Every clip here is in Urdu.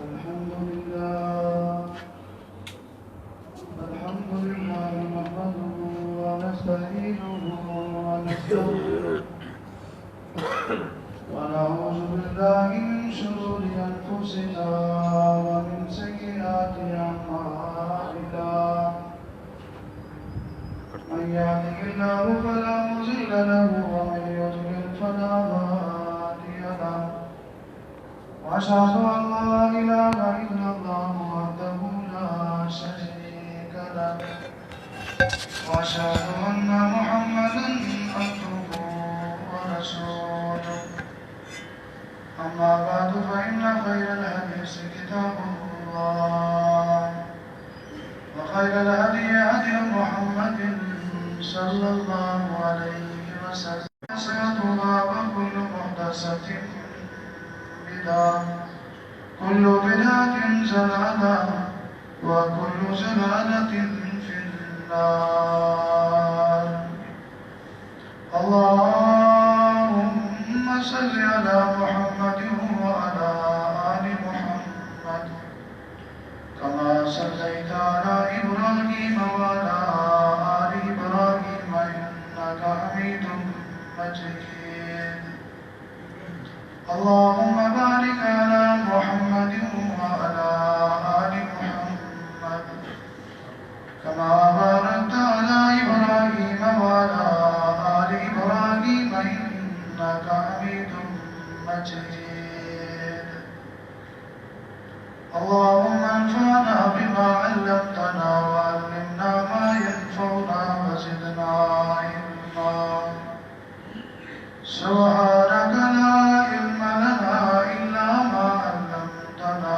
الحمد لله نحمده ونستعينه ونستغفره ونعوذ بالله من شرور أنفسنا ومن سيئات أعمالنا من يهده الله فلا مضل له ومن يضلل فلا هادي له وأشهد أن لا إله إلا الله وحده لا شريك له وأشهد أن محمدا عبده ورسوله أما بعد فإن خير الحديث كتاب الله وخير الهدي هدي محمد صلى الله عليه وسلم وكل محدثة بدعة كل بدعة ضلالة وكل ضلالة في النار اللهم صل على محمد وعلى آل محمد كما صليت على إبراهيم وعلى آل إبراهيم إنك حميد مجيد اللهم بارك على محمد وعلى آل محمد كما باركت على إبراهيم وعلى آل إبراهيم إنك حميد مجيد اللهم انفعنا بما علمتنا وعلمنا ما ينفعنا وزدنا علما سبحانك لا علم لنا إلا ما علمتنا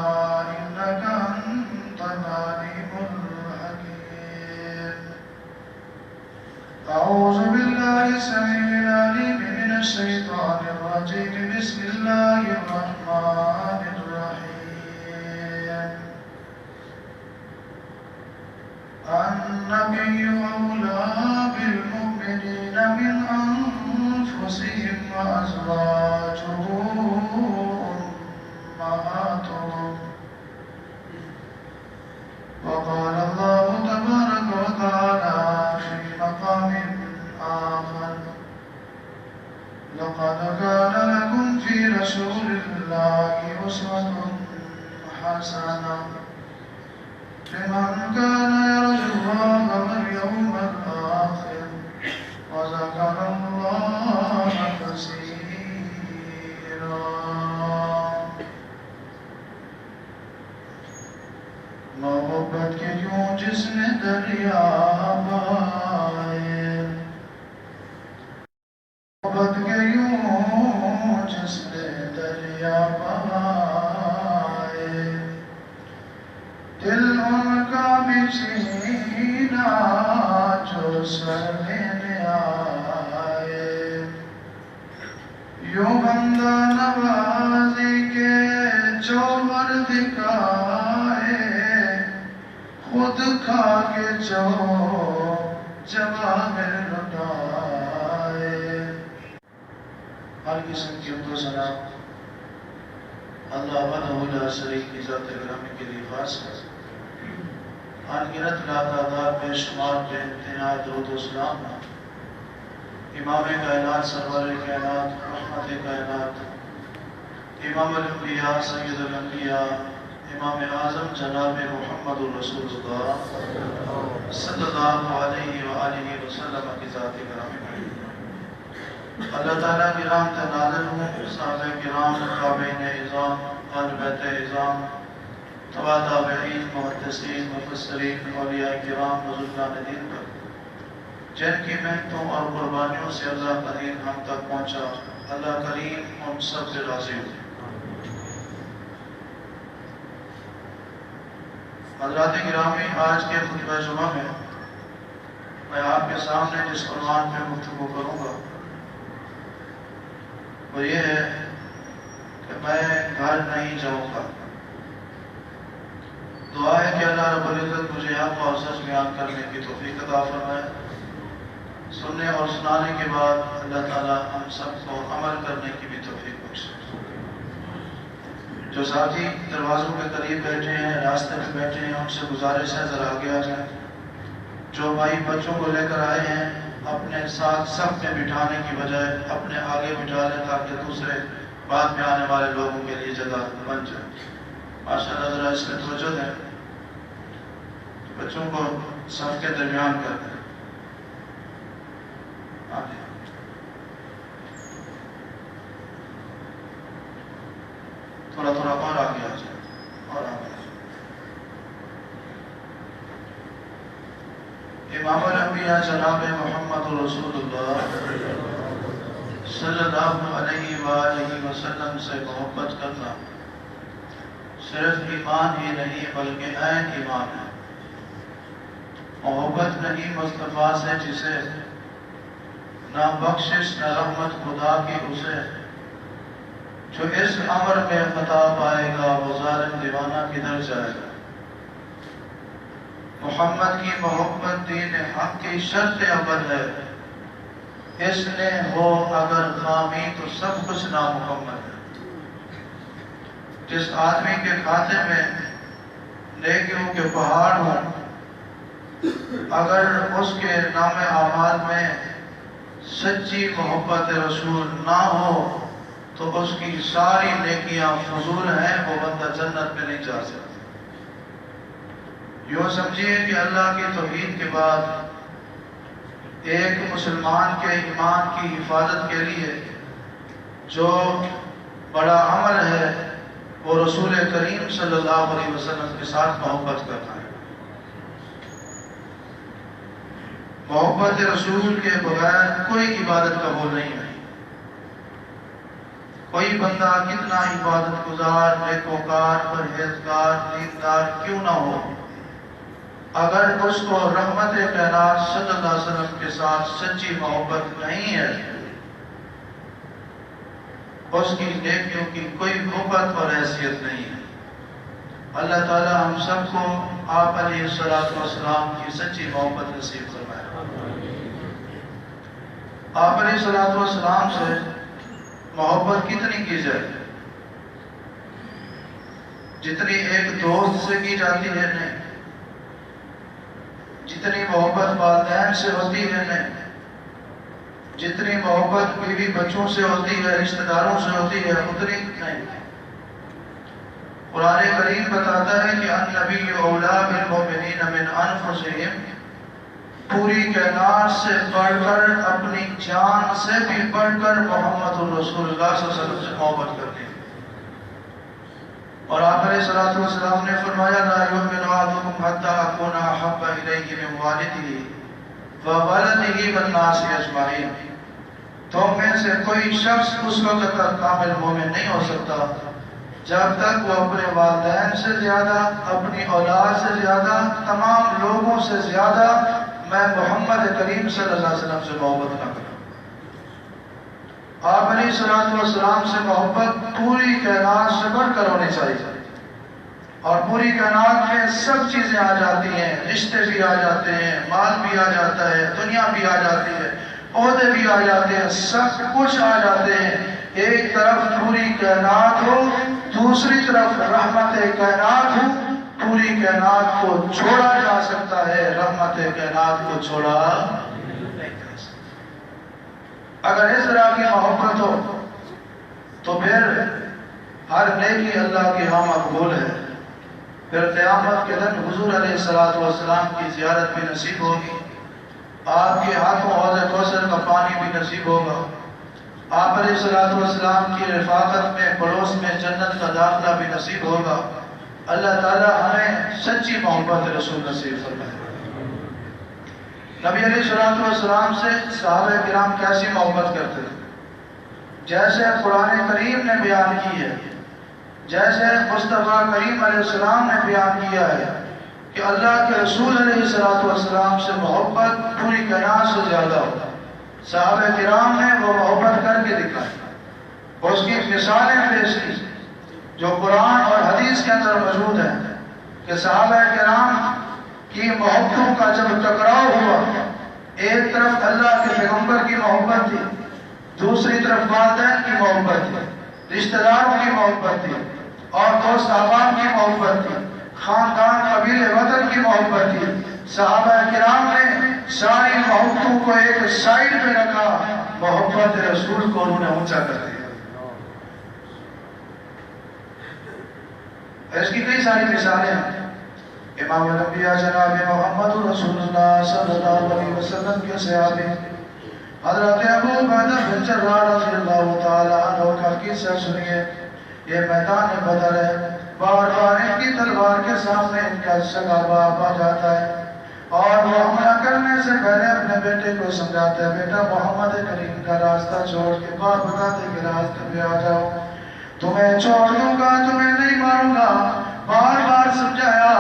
إنك أنت العليم الحكيم أعوذ بالله السميع العليم من الشيطان الرجيم بسم الله الرحمن الرحيم النبي أولى بالمؤمنين من أنفسهم وأزواجه أمهاتهم وقال الله تبارك وتعالى في مقام آخر لقد كان لكم في رسول الله أسوة حسنة لمن كان يرجو الله واليوم الآخر وذكر الله كثيرا محبت کے یوں جس نے دریا بہائے محبت کے یوں جس نے دریا بہائے دل ان کا بچھینا جو سر لینے آئے یوں بندہ نوازی کے چوبر دکھائے خود کھا کے جواب لٹائے ہر قسم کی حمد و ثنا اللہ وحدہ لا شریک کی ذات گرامی کے لیے خاص ہے انگنت لا تعداد بے شمار بے انتہا درود و سلام امام کائنات سرور کائنات رحمت کائنات امام الانبیاء سید الانبیاء امام اعظم جناب محمد رسول اللہ صلی اللہ علیہ وآلہ وسلم کی ذات گرامی اللہ تعالیٰ کی رحمت نازل ہوں صحابہ کرام تابعین اعظام اہل بیت اعظام تبع تابعین محدثین مفسرین اولیاء کرام بزرگان دین پر جن کی محنتوں اور قربانیوں سے اللہ کا دین ہم تک پہنچا اللہ کریم ہم سب سے راضی ہو حضرات گرامی آج کے خطبہ جمعہ میں میں آپ کے سامنے جس عنوان پہ گفتگو کروں گا وہ یہ ہے کہ میں گھر نہیں جاؤں گا دعا ہے کہ اللہ رب العزت مجھے حق اور سچ بیان کرنے کی توفیق عطا فرمائے سننے اور سنانے کے بعد اللہ تعالی ہم سب کو عمل کرنے کی بھی توفیق بخشے جو ساتھی دروازوں کے قریب بیٹھے ہیں، راستے میں بیٹھے ہیں، ان سے گزارش ہے ذرا آگے آ جائیں۔ جو بھائی بچوں کو لے کر آئے ہیں اپنے ساتھ صف میں بٹھانے کی بجائے اپنے آگے بٹھا لیں تاکہ دوسرے بعد میں آنے والے لوگوں کے لیے جگہ بن جائے۔ ماشاءاللہ ذرا اس میں توجہ دیں، بچوں کو صف کے درمیان کر دیں۔ آگے تھوڑا تھوڑا اور آگے آ جائے، اور آگے آ جائے۔ امام الانبیاء جناب محمد رسول اللہ صلی اللہ علیہ وآلہ وسلم سے محبت کرنا صرف ایمان ہی نہیں بلکہ عین ایمان ہے۔ محبت نہیں مصطفیٰ سے جسے نہ بخشش نہ رحمت خدا کی اسے، جو اس امر میں خطا پائے گا وہ ظالم دیوانہ کدھر جائے گا۔ محمد کی محبت دین حق کی شرط اول ہے، اس نے ہو اگر خامی تو سب کچھ نامکمل ہے۔ جس آدمی کے کھاتے میں نیکیوں کے پہاڑ ہوں، اگر اس کے نام اعمال میں سچی محبت رسول نہ ہو تو اس کی ساری نیکیاں فضول ہیں، وہ بندہ جنت میں نہیں جا سکتا۔ یوں سمجھیے کہ اللہ کی توحید کے بعد ایک مسلمان کے ایمان کی حفاظت کے لیے جو بڑا عمل ہے وہ رسول کریم صلی اللہ علیہ وسلم کے ساتھ محبت کرنا ہے۔ محبت رسول کے بغیر کوئی عبادت قبول نہیں ہے۔ کوئی بندہ کتنا عبادت گزار، نیکوکار، پرہیزگار، دیندار کیوں نہ ہو، اگر اس کو رحمت کائنات صلی اللہ علیہ وسلم کے ساتھ سچی محبت نہیں ہے، اس کی نیکیوں کی کوئی محبت اور حیثیت نہیں ہے۔ اللہ تعالی ہم سب کو آپ علیہ السلام کی سچی محبت نصیب فرمائے۔ آپ علیہ السلام سے محبت کتنی کی جائے؟ جتنی ایک دوست سے کی جاتی ہے نہیں، جتنی محبت والدین سے ہوتی ہے نہیں، جتنی محبت بیوی بچوں سے ہوتی ہے، رشتہ داروں سے ہوتی ہے، اتنی نہیں۔ قرآن کریم بتاتا ہے کہ النبی اولیٰ بالمؤمنین من انفسہم، پوری کائنات سے بڑھ کر، اپنی جان سے بھی بڑھ کر محمد رسول اللہ صلی اللہ علیہ وسلم سے محبت کرتی ہے۔ اور آپ علیہ السلام نے فرمایا لا یؤمن احدکم حتی اکون احب الیہ من والدہ وولدہ والناس اجمعین، تم میں سے کوئی شخص اس وقت تک کامل مومن نہیں ہو سکتا جب تک وہ اپنے والدین سے زیادہ، اپنی اولاد سے زیادہ، تمام لوگوں سے زیادہ میں محمد کریم صلی اللہ علیہ وسلم سے محبت نہ کروں۔ آپ علیہ السلام سے محبت پوری کائنات سے بڑھ کر ہونی چاہیے، اور پوری کائنات میں سب چیزیں آ جاتی ہیں، رشتے بھی آ جاتے ہیں، مال بھی آ جاتا ہے، دنیا بھی آ جاتی ہے، عہدے بھی آ جاتے ہیں، سب کچھ آ جاتے ہیں۔ ایک طرف پوری کائنات ہو، دوسری طرف رحمت کائنات ہو، پوری کائنات کو چھوڑا جا سکتا ہے، رحمت کائنات کو چھوڑا نہیں جا سکتا۔ اگر اس طرح کی محبت ہو تو پھر ہر نیکی اللہ کے ہاں مقبول ہے، پھر قیامت کے دن حضور علیہ السلام کی زیارت بھی نصیب ہوگی، آپ کے ہاتھوں حوض کوثر کا پانی بھی نصیب ہوگا، آپ علیہ السلام کی رفاقت میں، پڑوس میں جنت کا داخلہ بھی نصیب ہوگا۔ اللہ تعالی ہمیں سچی محبت رسول نصیب فرمائے۔ نبی علیہ السلام سے صحابہ کرام کیسی محبت کرتے تھے؟ جیسے قرآن کریم نے بیان کی ہے، جیسے مصطفیٰ کریم علیہ السلام نے بیان کیا ہے کہ اللہ کے رسول علیہ السلام سے محبت پوری کائنات سے زیادہ ہوتا ہے۔ صحابہ کرام نے وہ محبت کر کے دکھائی، اس کی مثالیں پیش کی جو قرآن اور حدیث کے اندر موجود ہیں کہ صحابہ کرام کی محبتوں کا جب ٹکراؤ ہوا، ایک طرف اللہ کے پیغمبر کی محبت تھی، دوسری طرف والدین کی محبت تھی، رشتہ داروں کی محبت تھی، اور دوست احباب کی محبت تھی، خاندان قبیلے وطن کی محبت تھی۔ صحابہ کرام نے ساری محبتوں کو ایک سائیڈ پہ رکھا، محبت رسول کو انہوں نے اونچا کر دیا۔ اس کی کئی ساری مثالیں ہیں۔ امام الانبیاء جناب محمد رسول اللہ صلی اللہ علیہ وسلم کے صحابی حضرت ابو عبیدہ بن جراح رضی اللہ تعالیٰ عنہ کا قصہ سنیے۔ یہ میدان بدر ہے، بار بار ان کی تلوار کے سامنے ان کا سگا باپ آ جاتا ہے اور وہ حملہ کرنے سے پہلے اپنے بیٹے کو سمجھاتا ہے، بیٹا محمد کریم کا راستہ چھوڑ کے باپ بتاتے کہ راستے پہ آ جاؤ، تمہیں چھوڑ دوں گا، تمہیں نہیں ماروں گا۔ بار بار سمجھایا۔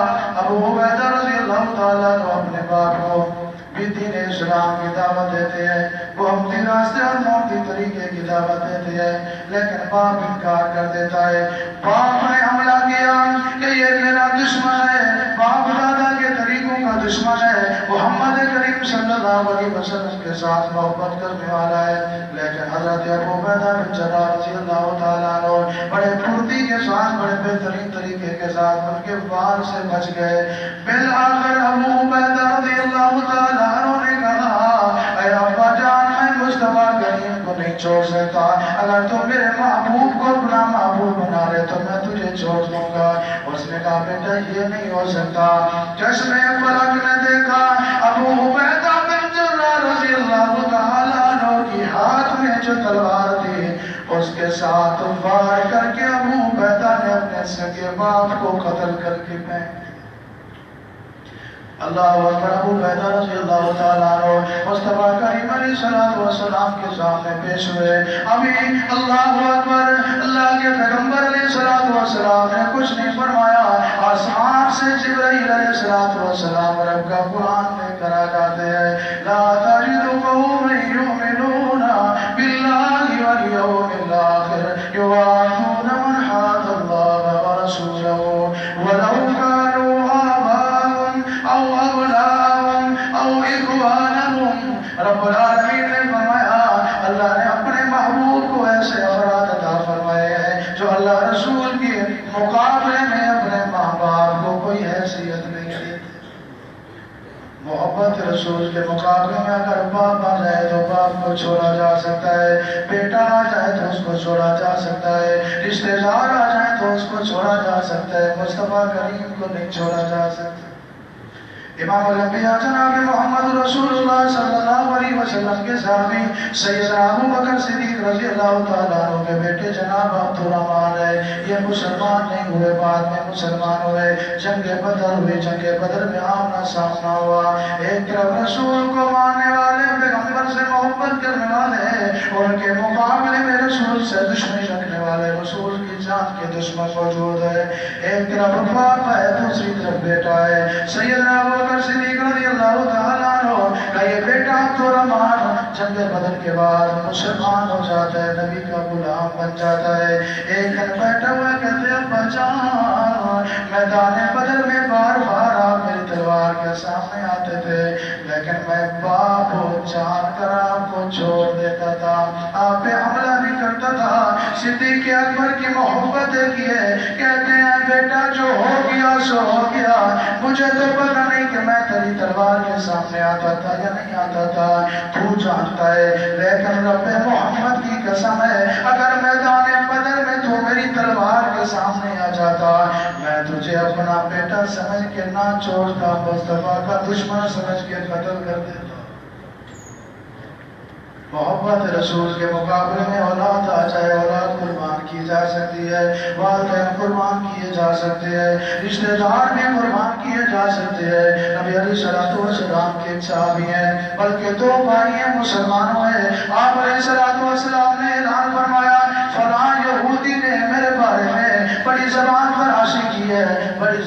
ابو عبیدہ رضی اللہ تعالیٰ عنہ اپنے باپ کو بھی دین اسلام کی دعوت دیتے ہیں، وہ اپنے راستے اور موتی طریقے کی دعوت دیتے ہیں، لیکن باپ انکار کر دیتا ہے۔ باپ نے حملہ کیا کہ یہ میرا دشمن ہے، باپ دادا کے طریقوں کا دشمن ہے، محمد کریم صلی اللہ علیہ وسلم کے ساتھ محبت کرنے والا ہے۔ لیکن حضرت ابو عبیدہ بن جراح رضی اللہ تعالیٰ عنہ بڑے پھرتی کے ساتھ، بڑے بہترین طریقے کے ساتھ ان کے وار سے بچ گئے۔ بالآخر ابو عبیدہ رضی اللہ تعالیٰ عنہ نے کہا، اے ابا جان، میں مصطفیٰ کریم کو نہیں چھوڑ سکتا، اگر تم میرے محبوب کو اپنا محبوب بنا رہے تو میں تجھے چھوڑ دوں گا۔ اس نے کہا، بیٹا یہ نہیں ہو سکتا۔ چشم فلک نے دیکھا ابو عبیدہ بن جراح رضی اللہ تعالیٰ عنہ کی ہاتھ میں جو تلوار تھی، اس کے ساتھ وار کر کے ابو عبیدہ نے اپنے سگے باپ کو قتل کر کے پھینک۔ اللہ اکبر۔ ابو عبیدہ رضی اللہ تعالیٰ عنہ مصطفیٰ کریم علیہ السلام کے سامنے پیش ہوئے۔ ابھی اللہ اکبر، اللہ کے پیغمبر علیہ السلام نے کچھ نہیں فرمایا، آسمان سے جبرائیل علیہ السلام رب کا قرآن لے کر آ جاتے ہیں۔ لا تجد قوما یؤمنون باللہ والیوم الآخر یوادون من حاد اللہ ورسولہ ولو کانوا آباءهم او ابناءهم او اخوانهم۔ رب العالمین نے فرمایا، اللہ نے اپنے محبوب کو ایسے افراد عطا فرمائے ہیں جو اللہ رسول کے مقابلے میں اپنے ماں باپ کو کوئی حیثیت نہیں دیتے۔ محبت رسول کے مقابلے میں اگر باپ آ جائے تو باپ کو چھوڑا جا سکتا ہے، بیٹا آ جائے تو اس کو چھوڑا جا سکتا ہے، رشتہ دار آ جائے تو اس کو چھوڑا جا سکتا ہے، مصطفیٰ کریم کو نہیں چھوڑا جا سکتا۔ امام الانبیاء جناب محمد رسول اللہ صلی اللہ علیہ وسلم کے صحابی سیدنا ابو بکر صدیق رضی اللہ تعالیٰ عنہ کے بیٹے جناب عبد الرحمن ہے، یہ مسلمان نہیں ہوئے، بعد میں مسلمان ہوئے، جنگ بدر ہوئی، جنگ بدر میں آمنا سامنا ہوا، ایک طرف رسول کو ماننے والے، پیغمبر سے محبت کرنے والے، ان کے مقابلے میں رسول سے دشمنی رکھنے والے، رسول کی جان کے دشمن موجود ہے، ایک طرف باپ ہے، دوسری طرف بیٹا ہے۔ سیدنا ابو بکر صدیق رضی اللہ تعالیٰ عنہ کا یہ بیٹا عبد الرحمن جنگ بدر کے بعد مسلمان ہو جاتا ہے، نبی کا غلام بن جاتا ہے۔ ایک دن بیٹھا ہوا کہتے ہیں، ابا جان، میدان بدر میں بار بار آپ میری تلوار کے سامنے آتے تھے، لیکن میں باپ جان کر آپ کو چھوڑ دیتا تھا، آپ پہ حملہ نہیں کرتا تھا۔ صدیق اکبر کی محبت کیے، کہتے ہیں بیٹا جو ہو گیا سو ہو گیا، مجھے تو پتہ نہیں کہ میں تیری تلوار کے سامنے آتا تھا یا نہیں آتا تھا، تو جانتا ہے، لیکن رب محمد کی قسم ہے، اگر میدان بدر میں تو میری تلوار کے سامنے آ جاتا، میں تجھے اپنا بیٹا سمجھ کے نہ چھوڑتا، مصطفیٰ کا دشمن سمجھ کے قتل کر دیتا۔ محبت رسول کے مقابلے میں اولاد آ جائے، اولاد قربان کی جا سکتی ہے، والدین قربان کیے جا سکتے ہیں، رشتہ دار بھی قربان کیے جا سکتے ہیں۔ نبی علیہ السلام کے ایک صحابی ہیں، بلکہ دو بھائی ہیں، مسلمان ہوئے، آپ علیہ السلام نے اعلان فرمایا، فلاں یہودی نے میرے بارے میں بڑی زبان فراشی کی ہے، بڑی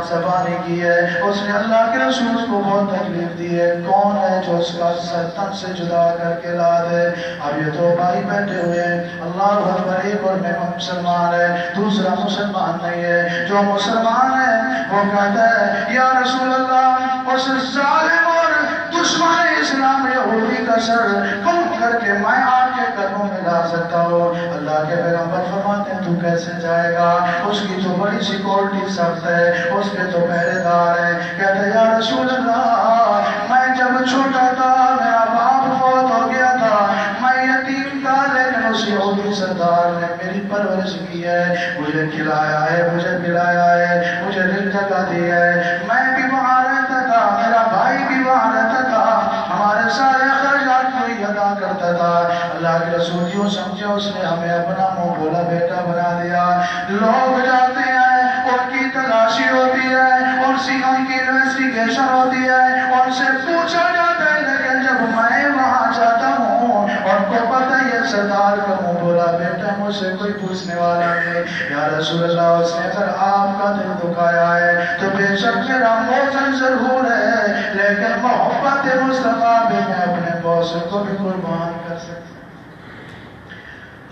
زبانی کی ہے، اس نے اللہ کے رسول کو بہت تکلیف دی ہے، کون ہے جو اس کا سر تن سے جدا کر کے لا دے؟ اب یہ دو بھائی بیٹھے ہوئے ہیں، اللہ اکبر، ایک اور میں مسلمان ہے، دوسرا مسلمان نہیں ہے، جو مسلمان ہے وہ کہتا ہے، یا رسول اللہ، اس ظالم اور دشمن اسلام یہودی کا سر کم کر کے میں آپ کے قدموں میں لا سکتا ہوں؟ اللہ کے پیغمبر فرماتے میں تو کیسے جائے گا؟ اس کی تو بڑی سیکورٹی سخت ہے، اس کے تو پہرے دار ہیں۔ کہتے یا رسول اللہ میں جب چھوٹا تھا میرا باپ فوت ہو گیا تھا، میں یتیم تھا، لیکن اس یہودی سردار نے میری پرورش کی ہے، مجھے کھلایا ہے، مجھے پلایا ہے، مجھے رزق دی ہے، میں بھی وہاں رہتا تھا، میرا بھائی بھی وہاں رہتا تھا، ہمارے سارے اخراجات کوئی ادا کرتا تھا۔ اللہ کے رسول یوں سمجھے اس نے ہمیں اپنا منہ بولا بیٹا بنا دیا۔ لوگ جاتے ہیں، ان کی تلاشی ہوتی ہے، ان کی انویسٹیگیشن ہوتی ہے، ان سے پوچھا جاتا ہے، لیکن جب میں وہاں جاتا ہوں ان کو پتہ یہ سردار کا منہ بولا بیٹا مجھ سے کوئی پوچھنے والا نہیں۔ یا رسول اللہ اس نے اگر آپ کا دل دکھایا ہے تو بے شک میرا موزن ضرور ہے، لیکن محبت مصطفیٰ بھی میں اپنے موزن کو بھی قربان کر سکتا ہوں۔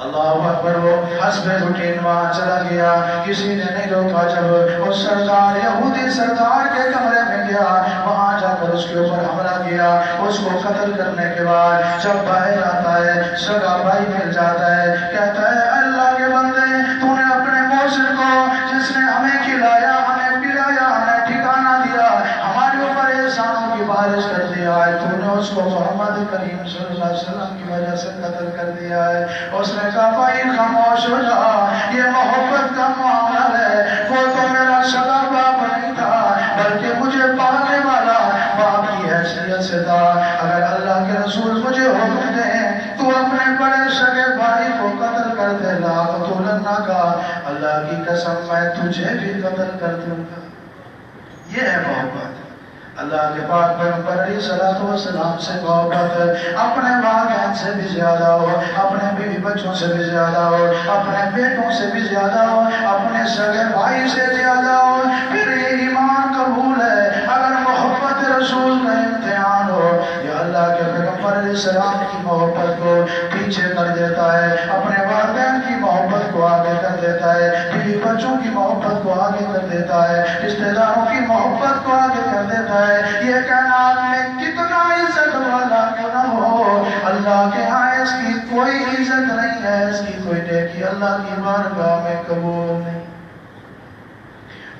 اللہ اکبر۔ وہ حسب روٹین وہاں چلا گیا، کسی نے نہیں روکا۔ جب اس سردار یہودی سردار کے کمرے میں گیا، وہاں جا کر اس کے اوپر حملہ کیا، اس کو قتل کرنے کے بعد جب باہر آتا ہے سگا بھائی مل جاتا ہے، کہتا ہے اللہ کے بندے تو نے اپنے موزن کو جس نے ہمیں کھلایا ہمیں پلایا ہمیں ٹھکانہ دیا ہمارے اوپر احسانوں کی بارش کر دیا ہے، تو نے اس کو محمد کریم صلی اللہ علیہ وسلم کی وجہ سے قتل کر دیا ہے۔ اس نے کہا بھائی خاموش ہو جا، یہ محبت کا معاملہ ہے، وہ تو میرا سگا باپ نہیں تھا بلکہ مجھے پالنے والا باپ کی حیثیت سے تھا۔ اگر اللہ کے رسول مجھے حکم دیں تو اپنے بڑے سگے بھائی کو قتل کر دے، لا قتلنا کا، اللہ کی قسم میں تجھے بھی قتل کر دوں گا۔ یہ ہے محبت، اللہ کے پاک پیغمبر علیہ الصلوۃ والسلام سے محبت، اپنے والدین سے بھی زیادہ ہو، اپنے بیوی بچوں سے بھی زیادہ ہو، اپنے بیٹوں سے بھی زیادہ ہو، اپنے سگے بھائی سے زیادہ ہو، پھر یہ ایمان قبول ہے۔ اگر محبت رسول کا امتحان ہو، یہ اللہ کے پیغمبر علیہ السلام کی محبت کو پیچھے کر دیتا ہے، اپنے والدین کی محبت کو آگے کر دیتا ہے، بیوی بچوں کی محبت کو آگے کر دیتا ہے، رشتہ داروں کی محبت کو آگے کر دیتا ہے۔ یہ کائنات میں کتنا عزت والا کیوں نہ ہو، اللہ کے ہاں اس کی کوئی عزت نہیں ہے، اس کی کوئی نیکی اللہ کی بارگاہ میں قبول نہیں۔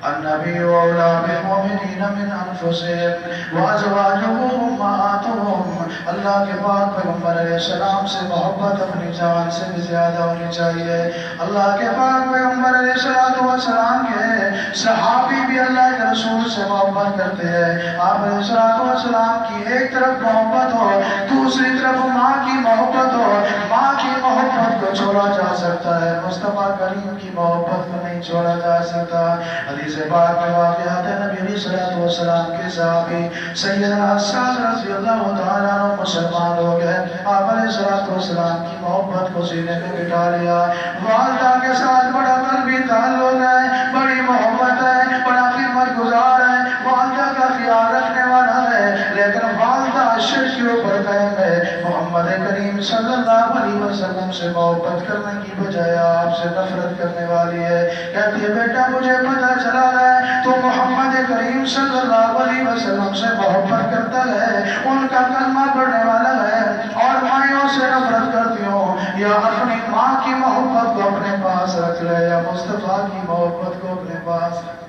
النبی اولیٰ بالمؤمنین من انفسہم وازواجہ امہاتہم۔ اللہ کے پاک پیغمبر علیہ السلام سے محبت اپنی جان سے بھی زیادہ ہونی چاہیے۔ اللہ کے پاک پیغمبر علیہ السلام کے صحابی بھی اللہ کے رسول سے محبت کرتے ہیں۔ آپ علیہ السلام کی ایک طرف محبت ہو، دوسری طرف ماں کی محبت ہو، ماں کی محبت کو چھوڑا جا سکتا ہے، مصطفیٰ کریم کی محبت کو نہیں چھوڑا جا سکتا۔ حدیث پاک میں واقعات نبی علیہ السلام کے صحابی سیدنا حسان رضی اللہ تعالیٰ عنہ مسلمان ہو گئے، آپ علیہ السلام کی محبت کو سینے میں بٹھا لیا، والدہ کے ساتھ بڑا قلبی تعلق ہے، بڑی محبت ہے، بڑا خدمت گزار ہے، والدہ کا خیال رکھنے والا ہے، لیکن والدہ شرک کے اوپر قائم ہے، محمد کریم صلی اللہ علیہ وسلم سے محبت کرنے کی بجائے آپ سے نفرت کرنے والی ہے۔ کہتی ہے بیٹا مجھے پتہ چلا ہے تو محمد کریم صلی اللہ علیہ وسلم سے محبت کرتا ہے، ان کا کلمہ پڑھنے والا ہے، اور مائیوں سے نفرت کرتی ہوں، یا اپنی ماں کی محبت کو اپنے پاس رکھ لے یا مصطفیٰ کی محبت کو اپنے پاس رکھ لے۔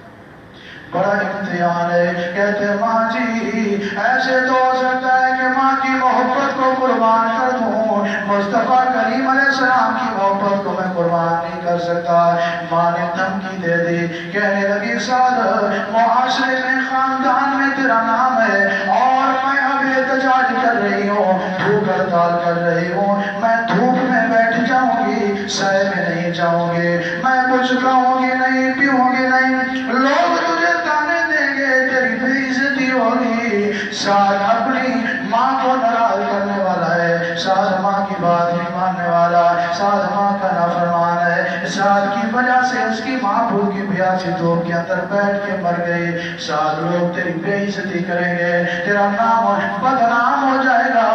بڑا امتحان ہے۔ کہتے ماں جی ایسے تو ہو سکتا ہے کہ ماں کی محبت کو قربان کر دوں، مصطفیٰ کریم علیہ السلام کی محبت کو میں قربان نہیں کر سکتا۔ ماں نے دھمکی دے دی، کہنے لگی سعد معاشرے میں خاندان میں تیرا نام ہے، اور میں اب احتجاج کر رہی ہوں، بھوک ہڑتال کر رہی ہوں، میں دھوپ میں بیٹھ جاؤں گی، سائے میں نہیں جاؤں گی، میں کچھ کھاؤں گی نہیں پیوں گی نہیں، لوگ تجھے تانے دیں گے، تیری بے عزتی ہوگی۔ سعد اپنی ماں کو ناراض کرنے والا ہے، سعد ماں کی بات نہیں ماننے والا، سعد ماں کا نافرمان ہے، سعد کی وجہ سے اس کی ماں بھوکی پیاسی دھوپ کے اندر بیٹھ کے مر گئی۔ سعد لوگ تیری بے عزتی کریں گے، تیرا نام بدنام ہو جائے گا۔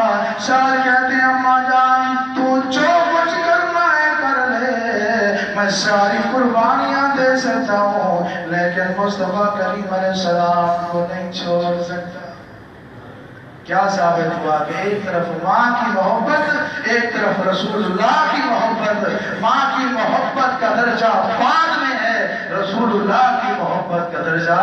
سعد کہتے ہیں اماں جان تو جو کچھ کرنا ہے کر لے، میں ساری قربانیاں دے سکتا ہوں، لیکن مصطفیٰ کریم علیہ السلام کو نہیں چھوڑ سکتا۔ کیا ثابت ہوا کہ ایک طرف ماں کی محبت، ایک طرف رسول اللہ کی محبت، ماں کی محبت کا درجہ بعد میں ہے، رسول اللہ کی محبت کا درجہ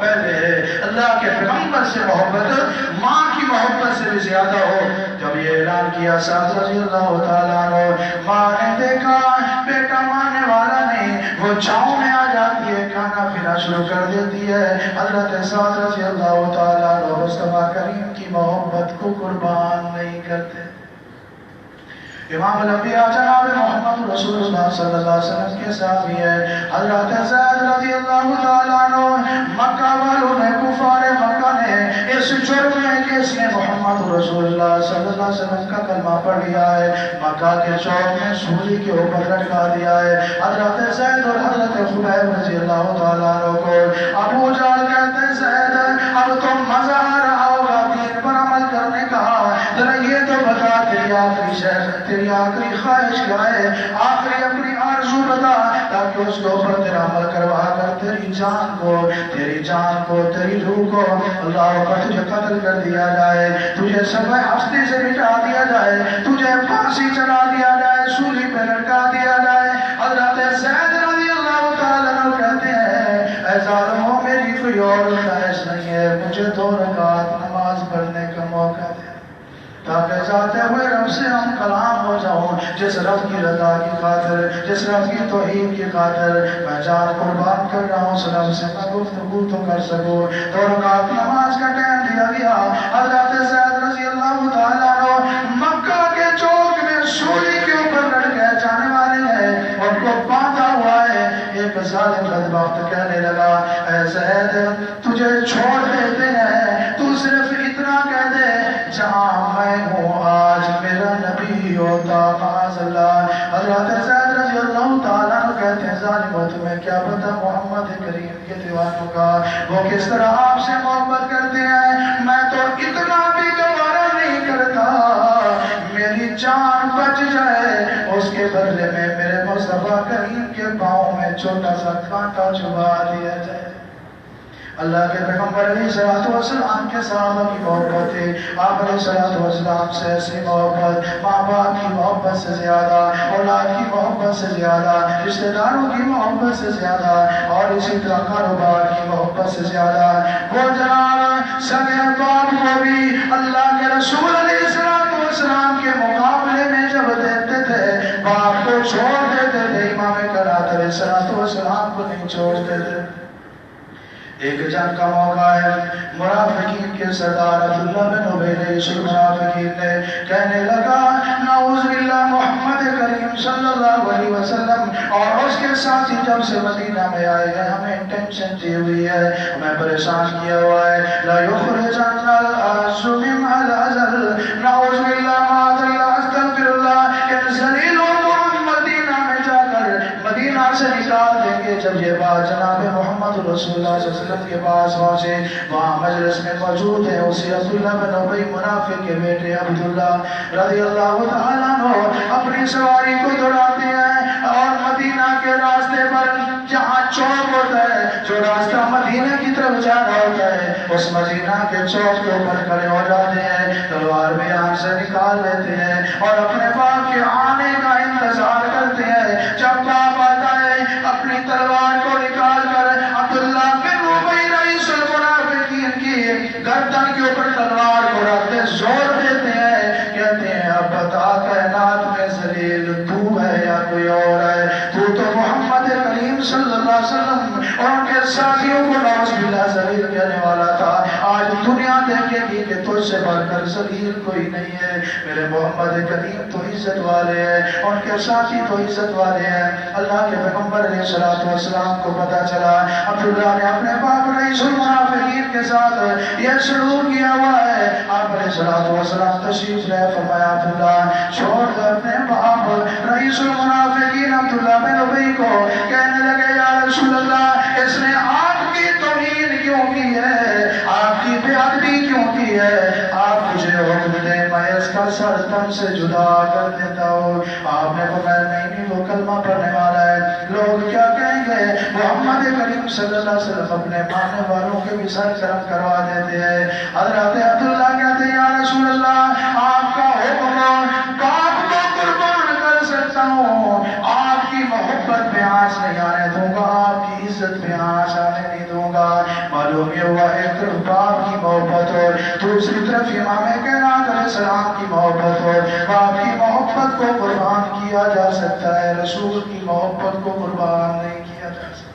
پہلے ہے۔ اللہ کے پیغمبر سے محبت ماں کی محبت سے بھی زیادہ ہو۔ جب یہ اعلان کیا سعد رضی اللہ تعالیٰ عنہ، ماں نے دیکھا بیٹا ماننے والا نہیں، وہ چھاؤں میں آ جاتی ہے، کھانا پینا شروع کر دیتی ہے۔ حضرت سعد رضی اللہ تعالیٰ عنہ مصطفیٰ کریم کی محبت کو قربان نہیں کرتے۔ امام الانبیاء جناب محمد رسول اللہ صلی اللہ علیہ وسلم کے صحابی ہے حضرت زید رضی اللہ تعالیٰ عنہ، مکہ والوں نے، کفار مکہ نے اس جرم میں کہ اس نے محمد رسول اللہ صلی اللہ علیہ وسلم کا کلمہ پڑھ لیا ہے، مکہ کے چوک میں سولی کے اوپر لٹکا دیا ہے۔ حضرت زید اور حضرت خبیب رضی اللہ تعالیٰ عنہ کو ابو جہل کہتے ہیں زید اب تو مزہ آ رہا ہوگا دین پر عمل کرنے کا، ذرا یہ تو بتا تیری آخری شہر، تیری آخری خواہش کیا ہے، آخری اپنی آرزو بتا تاکہ اس کے اوپر تیرا عمل کروا کر تیری جان کو تیری روح کو اللہ کا تجھے قتل کر دیا جائے، تجھے سب ہستی سے مٹا دیا جائے، تجھے پھانسی چڑھا دیا جائے، سولی پہ لٹکا دیا جائے۔ حضرت زید رضی اللہ تعالیٰ عنہ کہتے ہیں اے ظالموں میری کوئی اور خواہش نہیں ہے، مجھے 2 رکعت نماز پڑھنے کا موقع دے تاکہ جاتے ہوئے رب سے ہم کلام ہو جاؤں، جس رب کی رضا کی خاطر، جس رب کی توحید کی خاطر میں جان قربان کر رہا ہوں، اس رب سے میں گفتگو تو کر سکوں۔ 2 رکعت نماز کا ٹائم دیا گیا۔ حضرت زید رضی اللہ تعالیٰ عنہ مکہ کے چوک میں سولی کے اوپر لٹکے جانے والے ہیں، ان کو باندھا ہوا ہے۔ ایک ظالم بدبخت کہنے لگا اے زید تجھے چھوڑ دیتے ہیں، تو صرف اتنا کہہ دے جہاں میں ہوں آج میرا نبی ہوتا معاذ اللہ۔ حضرت زید رضی اللہ تعالیٰ عنہ کہتے ہیں ظالموں تمہیں کیا پتہ محمد کریم کے دیوانوں کا وہ کس طرح آپ سے محبت کرتے ہیں، میں تو اتنا بھی گوارا نہیں کرتا میری جان بچ جائے اس کے بدلے میں میرے مصطفیٰ کریم کے پاؤں میں چھوٹا سا کانٹا چبھا دیا جائے۔ اللہ کے پیغمبر علیہ السلام کے صحابہ کی محبت تھی، آپ علیہ السلام سے ایسی محبت، ماں باپ کی محبت سے زیادہ، اولاد کی محبت سے زیادہ، رشتہ داروں کی محبت سے زیادہ، اور اسی طرح کاروبار کی محبت سے زیادہ وہ جناب سگے باپ کو بھی اللہ کے رسول علیہ السلام کے مقابلے میں جب دیتے تھے باپ کو چھوڑ دیتے تھے، امام کائنات علیہ السلام کو نہیں چھوڑتے تھے۔ ایک جنگ کا موقع ہے، منافقین کے سردار عبداللہ بن ابی رئیس المنافقین نے کہنے لگا نعوذ باللہ محمد کریم صلی اللہ علیہ وسلم اور اس کے ساتھی جب سے مدینہ میں آئے ہیں ہمیں ٹینشن دی ہوئی ہے، ہمیں پریشان کیا ہوا ہے، لا یخرجن العز من العزل نعوذ باللہ معاذ اللہ استغفر اللہ، ان ذلیلوں کو مدینہ میں جا کر مدینہ سے نکال دیں گے۔ جب یہ بات جناب محمد رسول اللہ صلی اللہ علیہ وسلم کے پاس پہنچے، وہاں مجلس میں موجود ہیں اسی عبداللہ بن ابی منافق کے بیٹے عبداللہ رضی اللہ تعالیٰ عنہ اپنی سواری کو دوڑاتے ہیں اور مدینہ کے راستے پر جہاں چوک ہوتا ہے، جو راستہ مدینہ کی طرف جانا ہوتا ہے، اس مدینہ کے چوک کے اوپر کھڑے ہو جاتے ہیں، تلوار بھی آنکھ سے نکال لیتے ہیں اور اپنے باپ کے آنے کا انتظار کرتے ہیں۔ جب باپ آتا ہے اپنی تلوار کو نکال کر عبداللہ بن ابی رئیس المنافقین کی گردن کے اوپر تلوار کو رکھتے زور دیتے ہیں، کہتے ہیں اب بتا کائنات میں ذلیل تو ہے یا کوئی اور ہے، تو محمد کریم صلی اللہ علیہ وسلم اور ان کے ساتھیوں کو نعوذ باللہ ذلیل کہنے والا تھا، آج دنیا دیکھے گی کہ تجھ سے بڑھ کر ذلیل کوئی نہیں ہے، میرے محمد کریم تو عزت والے ہیں، ان کے ساتھی تو عزت والے ہیں۔ اللہ کے پیغمبر علیہ السلام کو پتا چلا عبداللہ نے اپنے باپ رئیس المنافقین کے ساتھ یہ سلوک کیا ہوا ہے، آپ علیہ السلام تشریف لے فرمایا عبداللہ چھوڑ دے اپنے باپ رئیس المنافقین عبداللہ بن ابی کو، کہنے لگے یا رسول اللہ اس نے آپ کی توہین کیوں کی ہے، آپ کی بے ادبی کیوں کی ہے، آپ مجھے حکم دیں میں اس کا سر تن سے جدا کر دیتا ہوں۔ آپ نے فرمایا نہیں وہ کلمہ پڑھنے والا ہے، لوگ کیا کہیں گے، محمد کریم صلی اللہ علیہ وسلم اپنے ماننے والوں کے بھی سر گرم کروا دیتے ہیں۔ حضرت عبداللہ کہتے ہیں یا رسول اللہ آپ کا حکم باپ کو قربان کر سکتا ہوں، آپ کی محبت میں یہاں جانے نہیں دوں گا. معلوم یہ ہوا ایک طرف باپ کی محبت اور دوسری طرف امام کائنات علیہ السلام کی محبت اور باپ کی محبت کو قربان کیا جا سکتا ہے, رسول کی محبت کو قربان نہیں کیا جا سکتا.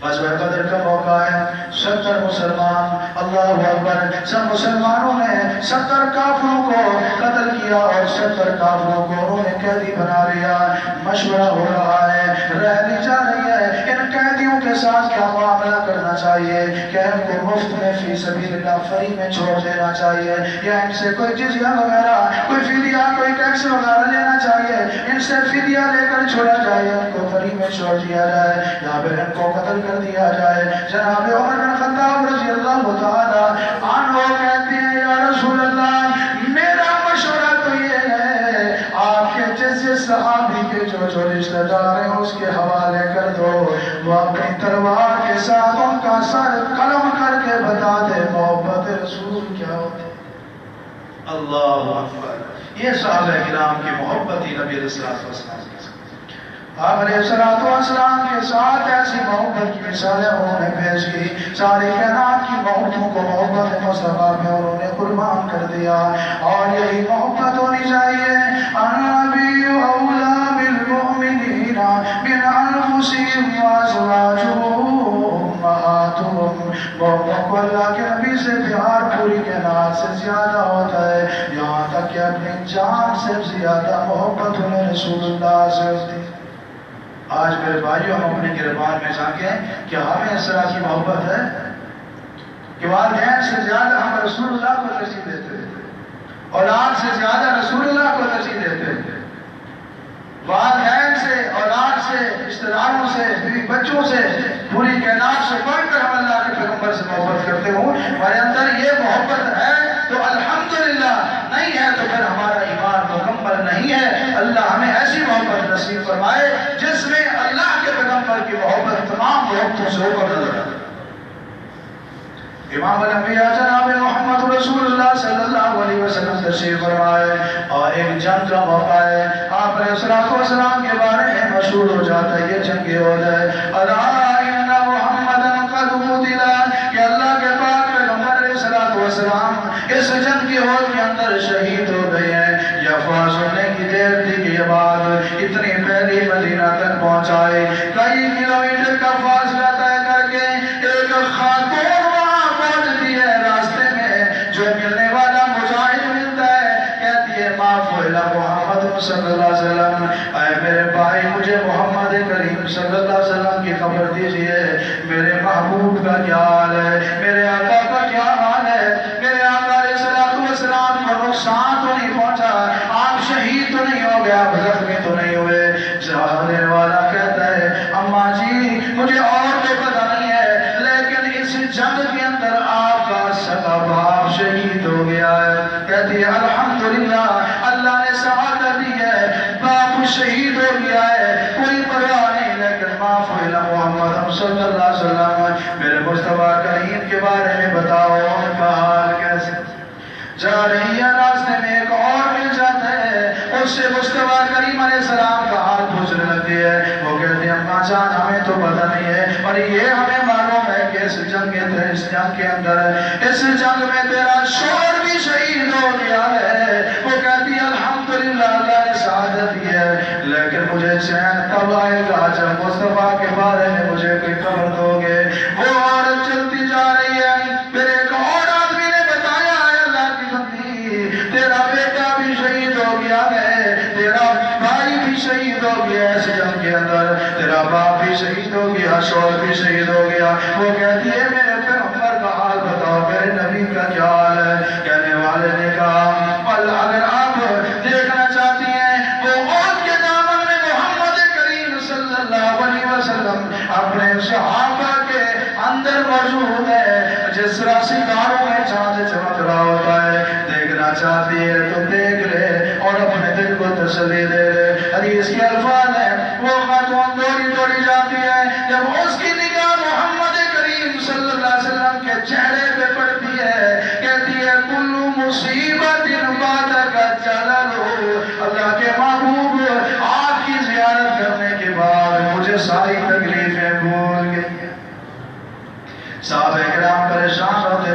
غزوہ بدر کا موقع ہے, 70 مسلمان, اللہ اکبر, سب مسلمانوں نے 70 کافروں کو قتل کیا اور 70 کافروں کو انہوں نے قیدی بنا لیا. مشورہ ہو رہا ہے, رہنی جا رہی ہے ان قیدیوں کے ساتھ کیا معاملہ کرنا چاہیے, کیا ان کو مفت میں فی سبیل اللہ فری میں چھوڑ دینا چاہیے یا ان سے کوئی جزیہ وغیرہ, کوئی فدیہ, کوئی ٹیکس وغیرہ لینا چاہیے, ان سے فدیہ لے کر چھوڑا جائے, ان کو فری میں چھوڑ دیا جائے یا پھر ان کو قتل کر دیا جائے. جناب عمر بن خطاب رضی اللہ تعالی عنہ کہتے ہیں یا رسول اللہ میرا مشورہ تو یہ ہے آپ کے جیسے صحابی کے جو رشتہ دار ہیں اس کے حوالے کر دو, وہ اپنی تلوار کے ساتھ ان کا سر قلم کر کے بتا دے محبت رسول کیا ہوتی. اللہ اکبر, یہ صحابہ کرام کی محبت ہی نبی علیہ السلام آپ علیہ السلام کے ساتھ ایسی محبت کی مثالیں انہوں نے پیش کی. ساری کائنات کی محبتوں کو محبت مصطفیٰ میں انہوں نے قربان کر دیا اور یہی محبت ہونی چاہیے. النبی اولیٰ بالمؤمنین من انفسہم وازواجہم امہاتہم. محبت کو اللہ کے نبی سے پیار پوری کائنات سے زیادہ ہوتا ہے, یہاں تک کہ اپنی جان سے زیادہ محبت انہیں رسول اللہ سے ہوتی. آج میرے بھائیوں ہم اپنے گربان میں جھانکیں کہ ہمیں اس طرح کی محبت ہے کہ والدین سے زیادہ ہم رسول اللہ کو ترجیح دیتے ہیں, اولاد سے زیادہ رسول اللہ کو ترجیح دیتے ہیں, والدین سے, اولاد سے, رشتہ داروں سے, بیوی بچوں سے, پوری کائنات سے بڑھ کر ہم اللہ کے پیغمبر سے محبت کرتے ہوں. ہمارے اندر یہ محبت ہے تو الحمدللہ, نہیں ہے تو پھر ہمارا ایمان مکمل نہیں ہے. اللہ ہمیں ایسی محبت نصیب فرمائے جس میں اللہ کے پیغمبر کی محبت تمام محبتوں سے اوپر نظر آئے. امام الانبیاء جناب محمد رسول اللہ صلی اللہ علیہ وسلم تشریف فرمائے اور ایک جنگ کا موقع ہے. آپ علیہ السلام کے بارے میں مشہور ہو جاتا ہے یہ جنگ ہو جائے. الا ان محمدا قد قتل, کہ اللہ کے پاک پیغمبر علیہ السلام اس جنگ کی ہول کے اندر شہید ہو گئے ہیں. یہ افواج ہونے کی دیر تھی کہ یہ بات اتنی پہلی مدینہ تک پہنچائے. کئی کلومیٹر کا فاصلہ طے کر کے ایک خاتون وہاں پہنچتی ہے. راستے میں جو ملنے والا مجاہد ملتا ہے, کہتی ہے معاف محمد صلی اللہ علیہ وسلم, اے میرے بھائی مجھے محمد کریم صلی اللہ علیہ وسلم کی خبر دیجئے, میرے محبوب کا کیا حال ہے, میرے آقا کا کیا حال ہے, میرے آقا علیہ السلام کو نقصان تو نہیں پہنچا, آپ شہید تو نہیں ہو گیا, آپ زخمی تو نہیں ہوئے. جانے والا کہتا ہے اماں جی مجھے اور تو پتہ نہیں ہے, لیکن اس جنگ کے اندر آپ کا سگا باپ شہید ہو گیا ہے. کہتی ہے الحمدللہ اللہ نے سعادت دی ہے, باپ شہید ہو گیا ہے, کوئی پرواہ نہیں, لیکن معاف محمد صلی اللہ علیہ وسلم میرے مصطفیٰ کریم کے بارے میں بتاؤ ان کا حال کیسے. جا رہی ہے راستے میں ایک اور مل جاتا ہے, اس سے مصطفیٰ کریم علیہ السلام کا حال پوچھنے لگتی ہے. وہ کہتے ہیں اماں جان ہمیں تو پتہ نہیں ہے, اور یہ ہمیں معلوم ہے کہ اس جنگ کے اندر میں تیرا شوہر بھی شہید ہو گیا ہے. وہ کہتی ہے الحمدللہ اللہ نے سعادت دی ہے, لیکن مجھے چین کب آئے گا جب مصطفیٰ کے بارے میں مجھے کوئی خبر دو گے. وہ عورت چلتی جا رہی ہے, پھر ایک اور آدمی نے بتایا ہے اللہ کی بندی تیرا بیٹا بھی شہید ہو گیا ہے, تیرا بھائی بھی شہید ہو گیا ہے اس جنگ کے اندر, تیرا باپ بھی شہید ہو گیا, شوہر بھی شہید ہو گیا. وہ کہتی ہے میرے پیغمبر کا حال بتاؤ, میرے نبی کا کیا حال ہے. کہنے والے نے کہا اگر آپ دیکھنا چاہتی ہیں وہ عہد کے دامن میں محمد کریم صلی اللہ علیہ وسلم اپنے صحابہ کے اندر موجود ہے, جس طرح ستاروں میں چاند چمک رہا ہوتا ہے. دیکھنا چاہتی ہے تو دیکھ لے اور اپنے دل کو تسلی دے لے. حدیث کے الفاظ ہیں وہ خاتون دوڑی جاتی ہے, جب اس کی نگاہ محمد کریم صلی اللہ علیہ وسلم کے چہرے پہ پڑتی ہے, کہتی ہے کل مصیبت بعدک جلل, اللہ کے محبوب آپ کی زیارت کرنے کے بعد مجھے ساری تکلیفیں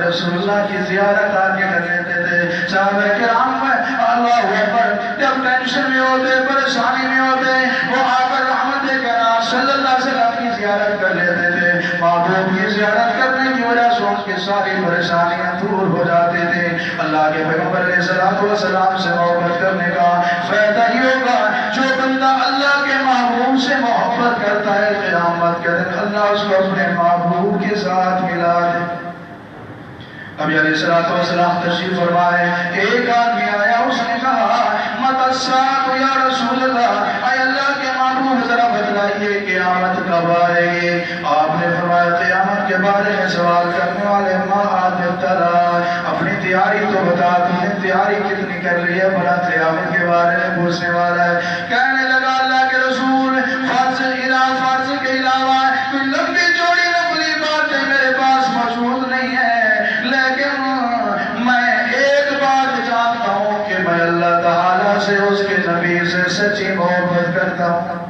رسول اللہ کی زیارت آ کے کر لیتے تھے. صحابہ کرام میں اللہ اکبر جب ٹینشن میں ہوتے پریشانی میں ہوتے وہ آ کر رحمت کرام صلی اللہ علیہ وسلم کی زیارت کر لیتے تھے. محبوب کی زیارت کرنے کی وجہ سے ان کی ساری پریشانیاں دور ہو جاتی تھی. اللہ کے پیغمبر علیہ الصلوۃ والسلام سے محبت کرنے کا فائدہ ہی ہوگا. جو بندہ اللہ کے محبوب سے محبت کرتا ہے قیامت کے دن اللہ اس کو اپنے محبوب کے ساتھ ملا دے. ابھی علیہ الصلوۃ والسلام تشریف فرمائے. ایک آدمی آیا, اس نے کہا متی الساعۃ یا رسول اللہ, اے اللہ کے محبوب ذرا بتلائیے قیامت کب آئے گی. آپ نے فرمایا قیامت کے بارے میں سوال کرنے والے ما عادتنا, اپنی تیاری تو بتا, تم نے تیاری کتنی کر لی ہے بڑا قیامت کے بارے میں پوچھنے والا ہے. کہنے لگا اللہ کے رسول فرض کے علاوہ کوئی لمبی چوڑی نفلی باتیں میرے پاس موجود نہیں ہے, لیکن میں ایک بات جانتا ہوں کہ میں اللہ تعالیٰ سے اس کے نبی سے سچی محبت کرتا ہوں.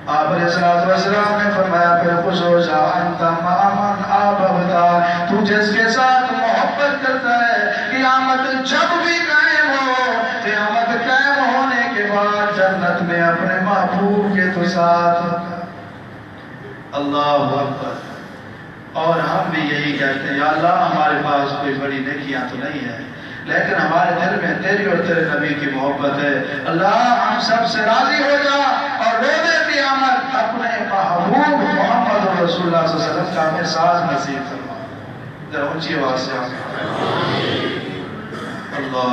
آپ علیہ السلام نے فرمایا پھر خوش ہو جا انت مامن احببتا, تو جس کے ساتھ محبت کرتا ہے قیامت جب بھی قائم ہو, قیامت قائم ہونے کے بعد جنت میں اپنے محبوب کے تو ساتھ. اللہ اکبر. اور ہم بھی یہی کہتے ہیں یا اللہ ہمارے پاس کوئی بڑی نیکیاں تو نہیں ہے لیکن ہمارے دل میں تیری اور تیرے نبی کی محبت ہے. اللہ ہم سب سے راضی ہو جا اور روز قیامت اپنے محبوب محمد رسول اللہ صلی اللہ علیہ وسلم کا ہمیں ساز نصیب فرما. ذرا اونچی آواز سے اللہ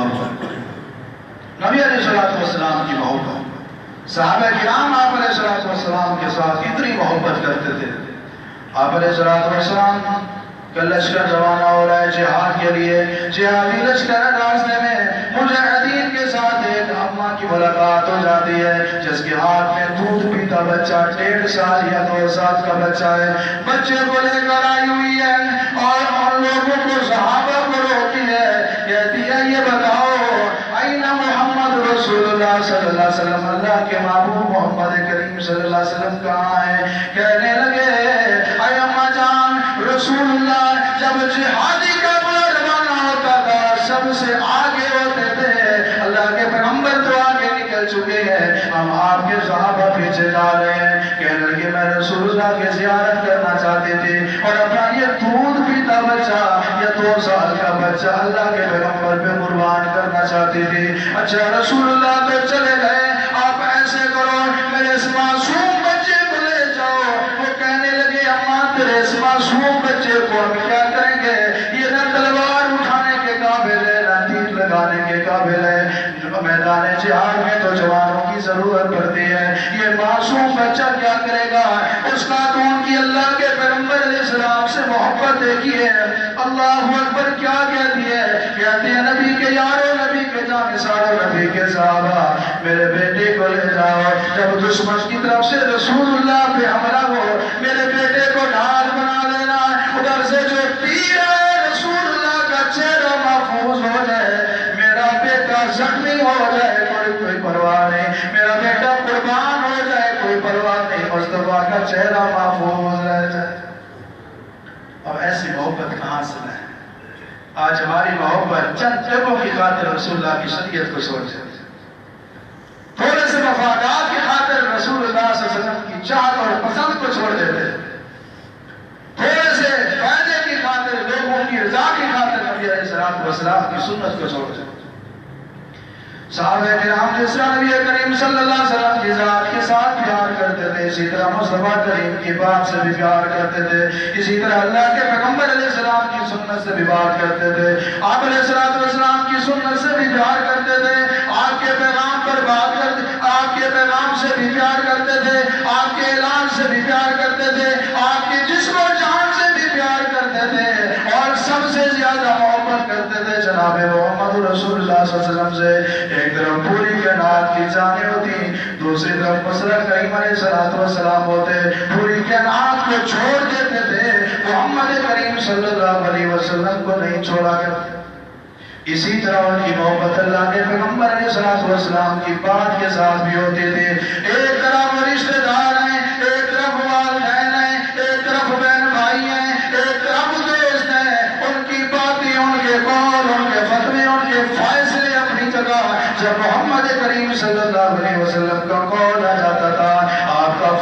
نبی علیہ السلام کی محبت. صحابہ کرام آپ علیہ السلام کے ساتھ اتنی محبت کرتے تھے. آپ علیہ السلام کا لشکر روانہ ہو رہا ہے جہاد کے لیے, جہادی لشکر راستے میں مجاہدین کے ساتھ ایک اماں کی ملاقات ہو جاتی ہے جس کے ہاتھ میں دودھ پیتا بچہ 1.5 سال یا 2 سال کا بچہ ہے. بچے کو لے کر آئی ہوئی ہے اور لوگوں کو صحابہ کو روتی ہے, کہتی ہے یہ بتاؤ این محمد رسول اللہ صلی اللہ علیہ وسلم, اللہ کے محبوب محمد کریم صلی اللہ علیہ وسلم کہاں ہے. کہنے لگے اے اماں جان رسول اللہ جب جہادی کا روانہ ہوتا تھا سب سے آگے ہوتے تھے, اللہ کے پیغمبر تو آگے نکل چکے ہیں, ہم آپ کے صحابہ پیچھے جا رہے ہیں. کہنے لگے میں رسول اللہ کی زیارت کرنا چاہتے تھے اور اپنا یہ دودھ پیتا بچہ یا 2 سال کا بچہ اللہ کے پیغمبر پہ قربان کرنا چاہتے تھے. اچھا رسول اللہ تو چلے گئے, آپ ایسے کرو میرے اس معصوم بچے کو لے جاؤ. وہ کہنے لگے اماں تیرے اس معصوم بچے کو ہم کیا کریں گے, یہ نہ تلوار اٹھانے کے قابل ہے نہ تیر لگانے کے قابل ہے, میدان جہاد میں تو جوانوں کی ضرورت پڑتی ہے, یہ معصوم بچہ کیا کرے گا. اس کا تو ان کی اللہ کے پیغمبر علیہ السلام سے محبت دیکھی ہے. اللہ اکبر کیا کہتی ہے, کہتے ہیں نبی کے یارو, نبی کے جانثارو, نبی کے صحابہ میرے بیٹے کو لے جاؤ, جب دشمن کی طرف سے رسول اللہ پہ حملہ ہو میرے بیٹے کو ڈھال بنا دینا, ادھر سے جو تیر ہے رسول اللہ کا چہرہ محفوظ ہو جائے, میرا بیٹا زخمی ہو جائے کوئی پرواہ نہیں, میرا بیٹا قربان ہو جائے کوئی پرواہ نہیں, مصطفیٰ کا چہرہ محفوظ رہ جائے. اب ایسی محبت کہاں سے لائیں. آج ہماری محبت چند جگہوں کی خاطر رسول اللہ کی شریعت کو چھوڑ دیتے, تھوڑے سے مفادات کی خاطر رسول اللہ صلی اللہ علیہ وسلم کی چاہت اور پسند کو چھوڑ دیتے, تھوڑے سے فائدے کی خاطر لوگوں کی رضا کی خاطر نبی علیہ السلام کی سنت کو چھوڑ دیتے. صحابہ کرام جس طرح نبی کریم صلی اللہ علیہ وسلم کی ذات کے ساتھ پیار کرتے تھے اسی طرح مصطفیٰ کریم کی بات سے بھی پیار کرتے تھے, اسی طرح اللہ کے پیغمبر علیہ السلام کی سنت سے بھی بات کرتے تھے, آپ علیہ السلام کی سنت سے بھی پیار کرتے تھے, آپ کے پیغام پر بات کرتے, آپ کے پیغام سے بھی پیار کرتے تھے, آپ کے اعلان سے بھی پیار کرتے تھے, آپ کے جسم و جان سے بھی پیار کرتے تھے, اور سب سے زیادہ محبت کرتے تھے جناب محمد رسول اللہ صلی اللہ علیہ وسلم سے. ایک طرف پوری کائنات کی جانیں ہوتی, دوسری طرف مصطفیٰ کریم علیہ السلام ہوتے, پوری کائنات کو چھوڑ دیتے تھے, محمد کریم صلی اللہ علیہ وسلم کو نہیں چھوڑا کرتے. اسی طرح ان کی محبت اللہ کے پیغمبر علیہ السلام کی بات کے ساتھ بھی ہوتی تھی. ایک طرف رشتہ دار ہیں, ایک طرف والدین ہیں, ایک طرف بہن بھائی ہیں, ایک طرف دوست ہیں, ان کی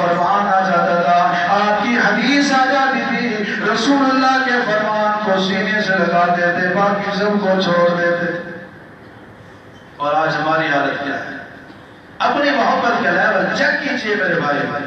فرمان آ جاتا تھا، آپ کی حدیث آ جاتی تھی، رسول اللہ کے فرمان کو سینے سے لگاتے تھے، باقی سب کو چھوڑ دیتے تھے۔ اور آج ہماری حالت کیا ہے؟ اپنی محبت کا لیول چیک کیجئے میرے بھائی۔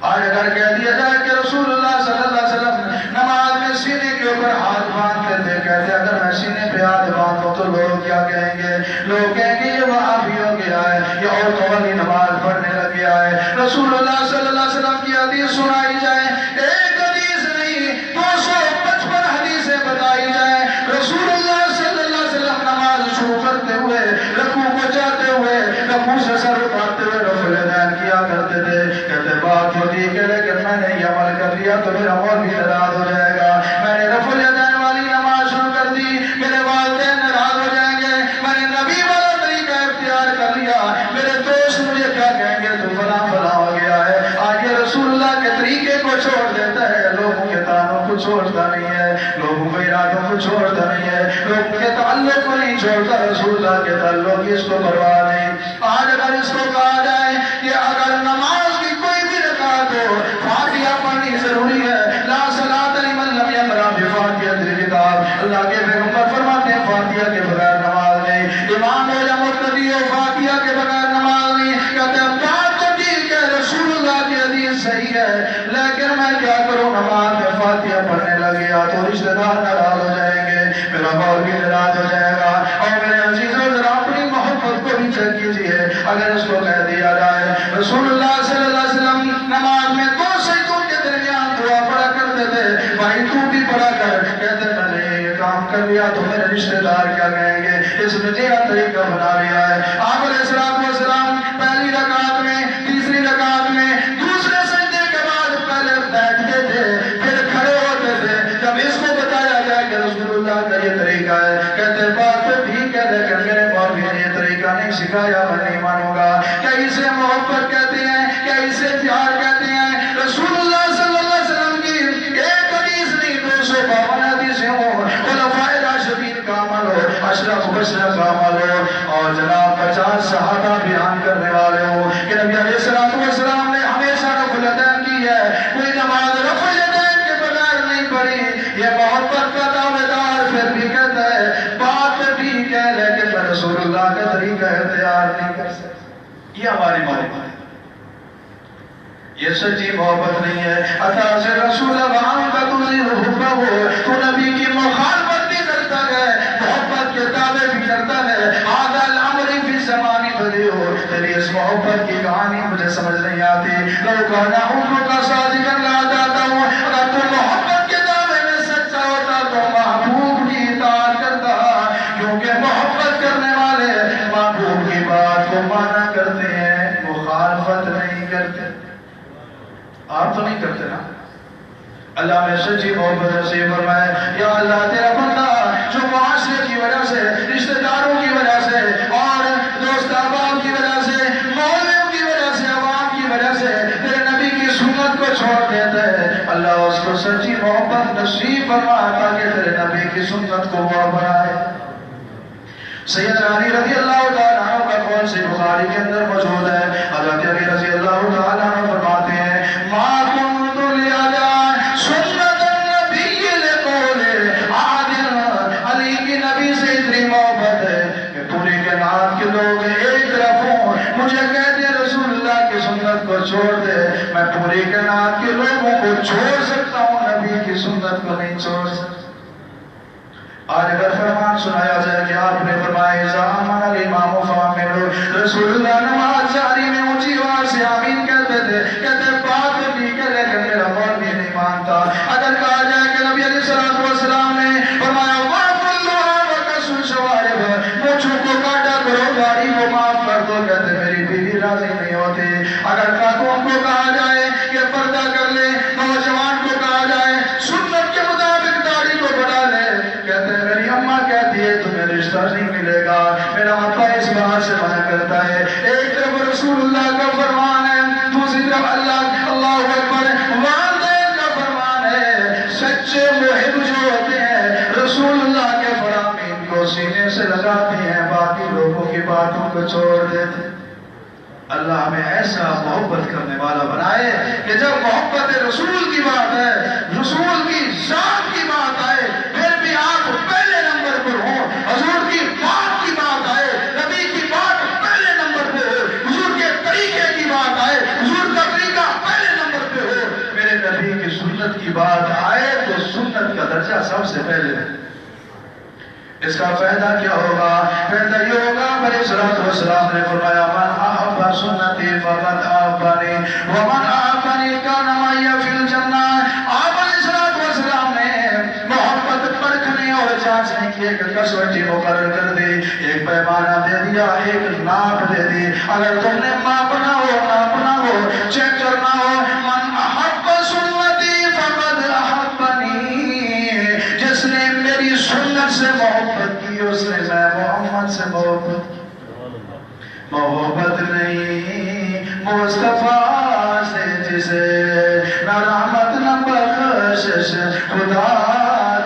آج اگر کہہ دیا جائے کہ رسول اللہ صلی اللہ علیہ وسلم نماز میں سینے کے اوپر ہاتھ باندھتے تھے، کہتے اگر میں سینے پہ ہاتھ باندھوں تو لوگ کیا کہیں گے؟ لوگ کہیں گے یہ وہابی ہو گیا ہے، یہ عورتوں والی نماز پڑھنے لگ گیا ہے۔ رسول اللہ صلی اللہ علیہ وسلم کی حدیث سنائی جائے، ایک حدیث نہیں 255 حدیثیں بتائی جائیں، رسول اللہ صلی اللہ علیہ وسلم نماز شروع کرتے ہوئے، رکوع کو جاتے ہوئے، رکوع سے سر اٹھاتے ہوئے رفع الیدین کیا کرتے تھے۔ کہتے بات ہوتی کہ لیکن میں نے یہ عمل کر لیا تو میرا مول بھی ناراض ہو جائے گا، میں نے رفع الیدین والی نماز شروع کر دی، میرے والدین ناراض ہو جائیں گے، میں نے نبی والا طریقہ اختیار کر لیا، میرے دوست مجھے کیا کہیں گے، تو فلاں فلاں ہو گیا ہے۔ آج یہ رسول اللہ کے طریقے کو چھوڑ دیتا ہے، لوگوں کے تانوں کو چھوڑتا نہیں ہے، لوگوں کے ارادوں کو چھوڑتا نہیں ہے، لوگوں کے تعلق کو نہیں چھوڑتا، رسول اللہ کے تعلق کی اس کو پرواہ نہیں۔ آج اگر اس کو کہا جائے کہ اگر نماز کی کوئی بھی رکعت ہو فاتحہ پڑھنی ضروری ہے، لا صلاۃ لمن لم یقرأ بفاتحۃ الکتاب، اللہ کے پیغمبر فرماتے ہیں فاتحہ کے بغیر نماز نہیں، امام ہو یا مقتدی ہو فاتحہ کے بغیر نماز نہیں۔ کہتے ہیں بات تو ٹھیک ہے، رسول اللہ کی حدیث صحیح ہے، لیکن میں کیا کروں، نماز میں فاتحہ پڑھنے لگ گیا تو رشتہ دار ناراض ہو جائیں گے، میرا باپ بھی ناراض ہو جائے گا۔ اور میرے عزیزوں ذرا اپنی محبت کو بھی چیک کیجیے، اگر اس کو کہہ دیا جائے رسول اللہ صلی اللہ علیہ وسلم نماز میں 2 سجدوں کے درمیان دعا پڑھا کرتے تھے، بھائی تو بھی پڑھا کر، کہتے میں نے یہ کام کر لیا تو میرے رشتہ دار کیا کہیں گے، اس نے نیا طریقہ بنا لیا ہے۔ آپ علیہ السلام پہلی رکعت میں، تیسری رکعت میں، دوسرے سجدے کے بعد پہلے بیٹھتے تھے پھر کھڑے ہوتے تھے۔ جب اس کو بتایا جائے کہ رسول اللہ کا یہ طریقہ ہے، کہتے بات تو ٹھیک ہے لیکن میرے مولوی نے یہ طریقہ نہیں سکھایا، میں نہیں مانوں گا۔ کیا اسے محبت کہتے ہیں؟ کیا اسے پیار کہتے ہیں؟ رسول اللہ صلی اللہ علیہ وسلم کی ایک حدیث نہیں 252 حدیثیں ہوں، خلفائے راشدین کا عمل ہو، اشرف مبشرہ کا عمل ہو، اور جناب 50 صحابہ بیان کرنے والے ہوں کہ نبی علیہ السلام نے ہمیشہ رفع الیدین کی ہے، کوئی نماز رفع الیدین کے بغیر نہیں پڑھی۔ یہ محبت کا دعوے دار پھر بھی کہتا ہے بات ٹھیک ہے لیکن میں رسول اللہ کا طریقہ اختیار نہیں کر سکتا۔ یہ ہماری محبت ہے، یہ سچی محبت نہیں ہے۔ عطا سے رسول وہاں کا تو نبی کی مخالفت بھی کرتا ہے، محبت کے دعوے بھی کرتا ہے۔ آدھا الامر فی زمانی بدی ہو، تیری اس محبت کی کہانی مجھے سمجھ نہیں آتی، لو کہنا حکم کا سازی کر لا جاتا ہوں، اگر تو محبت کے دعوے میں سچا ہوتا تو محبوب کی اطاعت کرتا، کیونکہ محبت کرنے والے محبوب کی بات کو مانا کرتے ہیں، مخالفت نہیں کرتے۔ آپ تو نہیں کرتے نا؟ اللہ میں سچی محبت نصیب فرمائے۔ یا اللہ تیرا بندہ جو معاشرے کی وجہ سے، رشتہ داروں کی وجہ سے، اور دوست احباب کی وجہ سے، مولویوں کی وجہ سے، عوام کی وجہ سے تیرے نبی کی سنت کو چھوڑ دیتا ہے، اللہ اس کو سچی محبت نصیب فرما تاکہ تیرے نبی کی سنت کو وہ بنائے۔ سیدنا علی رضی اللہ تعالیٰ عنہ کا قول سے بخاری کے اندر موجود ہے، حضرت علی رضی اللہ تعالیٰ عنہ فرماتے ہیں ما کنت لیدا سنت النبی لقول عادل، علی کی نبی سے اتنی محبت ہے کہ پوری کائنات کے لوگ ایک طرف ہوں، مجھے کہتے ہیں رسول اللہ کی سنت کو چھوڑ دے، میں پوری کائنات کے لوگوں کو چھوڑ سکتا ہوں، نبی کی سنت کو نہیں چھوڑ سکتا۔ آج اگر فرمان سنایا جائے کہ آپ نے فرمایا زمان الامام فامنوا، رسول اللہ نماز جاری میں اونچی آواز سے آمین کہتے تھے، کہتے بات ٹھیک ہے لیکن میرا مولوی نہیں مانتا۔ اگر کہا جائے کہ نبی علیہ السلام نے فرمایا وَقُلُّهَا وَقَسُّ الشَّوَارِبَ، مونچھوں کو کاٹا کرو، داڑھی کو معاف کر دو، کہتے میری بیوی راضی نہیں ہوتی۔ اگر خاتون کو کہا جائے کہ پردہ کر لے، نوجوان کو کہا جائے سنت کے مطابق داڑھی کو بڑھا لے، کہتے ہیں میری اماں کہتی ہے تمہیں رشتہ نہیں ملے گا، میرا ابا اس بات سے منع کرتا ہے۔ ایک طرف رسول اللہ کا فرمان ہے، دوسری طرف اللہ اکبر والدین کا فرمان ہے۔ سچے محب جو ہوتے ہیں رسول اللہ کے فرامین کو سینے سے لگاتے ہیں، باقی لوگوں کی باتوں کو چھوڑ دیتے ہیں۔ اللہ ہمیں ایسا محبت کرنے والا بنائے کہ جب محبت رسول کی بات ہے، رسول کی ذات کی بات آئے، پھر بھی آپ پہلے نمبر پر ہوں۔ حضور کی بات کی بات آئے، نبی کی بات پہلے نمبر پہ ہو۔ حضور کے طریقے کی بات آئے، حضور کا طریقہ پہلے نمبر پہ ہو۔ میرے نبی کی سنت کی بات آئے تو سنت کا درجہ سب سے پہلے ہے۔ اس کا فائدہ کیا ہوگا؟ فائدہ یہ ہوگا علیہ الصلوۃ والسلام نے فرمایا من احب سنتی فقد احبنی ومن احبنی کان معی فی الجنہ۔ آپ علیہ الصلوۃ والسلام نے محبت پرکھنے اور جانچنے کی ایک کسوٹی مقرر کر دی، ایک پیمانہ دے دیا، ایک ناپ دے دی۔ اگر تم نے ماپنا ہو، ناپنا ہو، چیک کرنا ہو، من احب سنتی فقد احبنی، جس نے میری سنت سے محبت کی اس نے میں محمد سے محبت نہیں، مصطفیٰ سے جسے نہ رحمت نہ بخشش خدا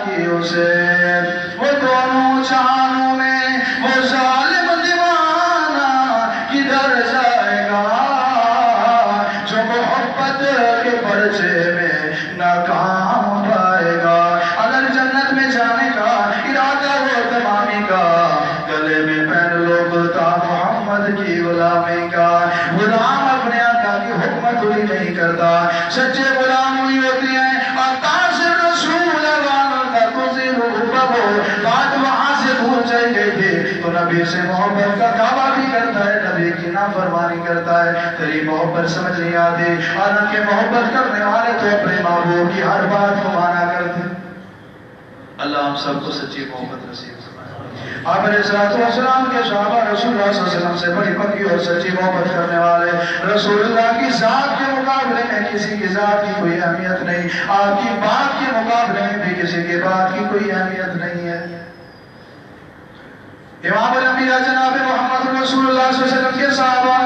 کی اسے، وہ دونوں جہانوں میں وہ ظالم دیوانہ کدھر جائے گا جو محبت کے پرچے میں ناکام پائے گا۔ اگر جنت میں جانے کا ارادہ ہو تمامی کا، گلے میں پہن لو کرتا محمد کی غلامی کا۔ غلام اپنے آقا کی حکمت ہوئی نہیں کرتا، سچے غلام ہوئی ہوتی ہیں۔ اور تاثر رسول بات وہاں سے بھول جائے گئی تھی تو نبی سے محبت کا دعویٰ بھی کرتا ہے، نبی کی نافرمانی کرتا ہے۔ تیری محبت سمجھ نہیں آتی، حالانکہ محبت کرنے والے تو اپنے محبوب کی ہر بات کو مانا کرتے۔ اللہ ہم سب کو سچی محبت نصیب فرمائے۔ آپ علیہ السلام کے صحابہ رسول اللہ صلی اللہ علیہ وسلم سے بڑی پکی اور سچی محبت کرنے والے، رسول اللہ کی ذات کے مقابلے میں کسی کی ذات کی کوئی اہمیت نہیں، آپ کی بات کے مقابلے میں بھی کسی کی بات کی کوئی اہمیت نہیں ہے۔ امام الانبیاء جناب محمد رسول اللہ صلی اللہ علیہ وسلم کے صحابہ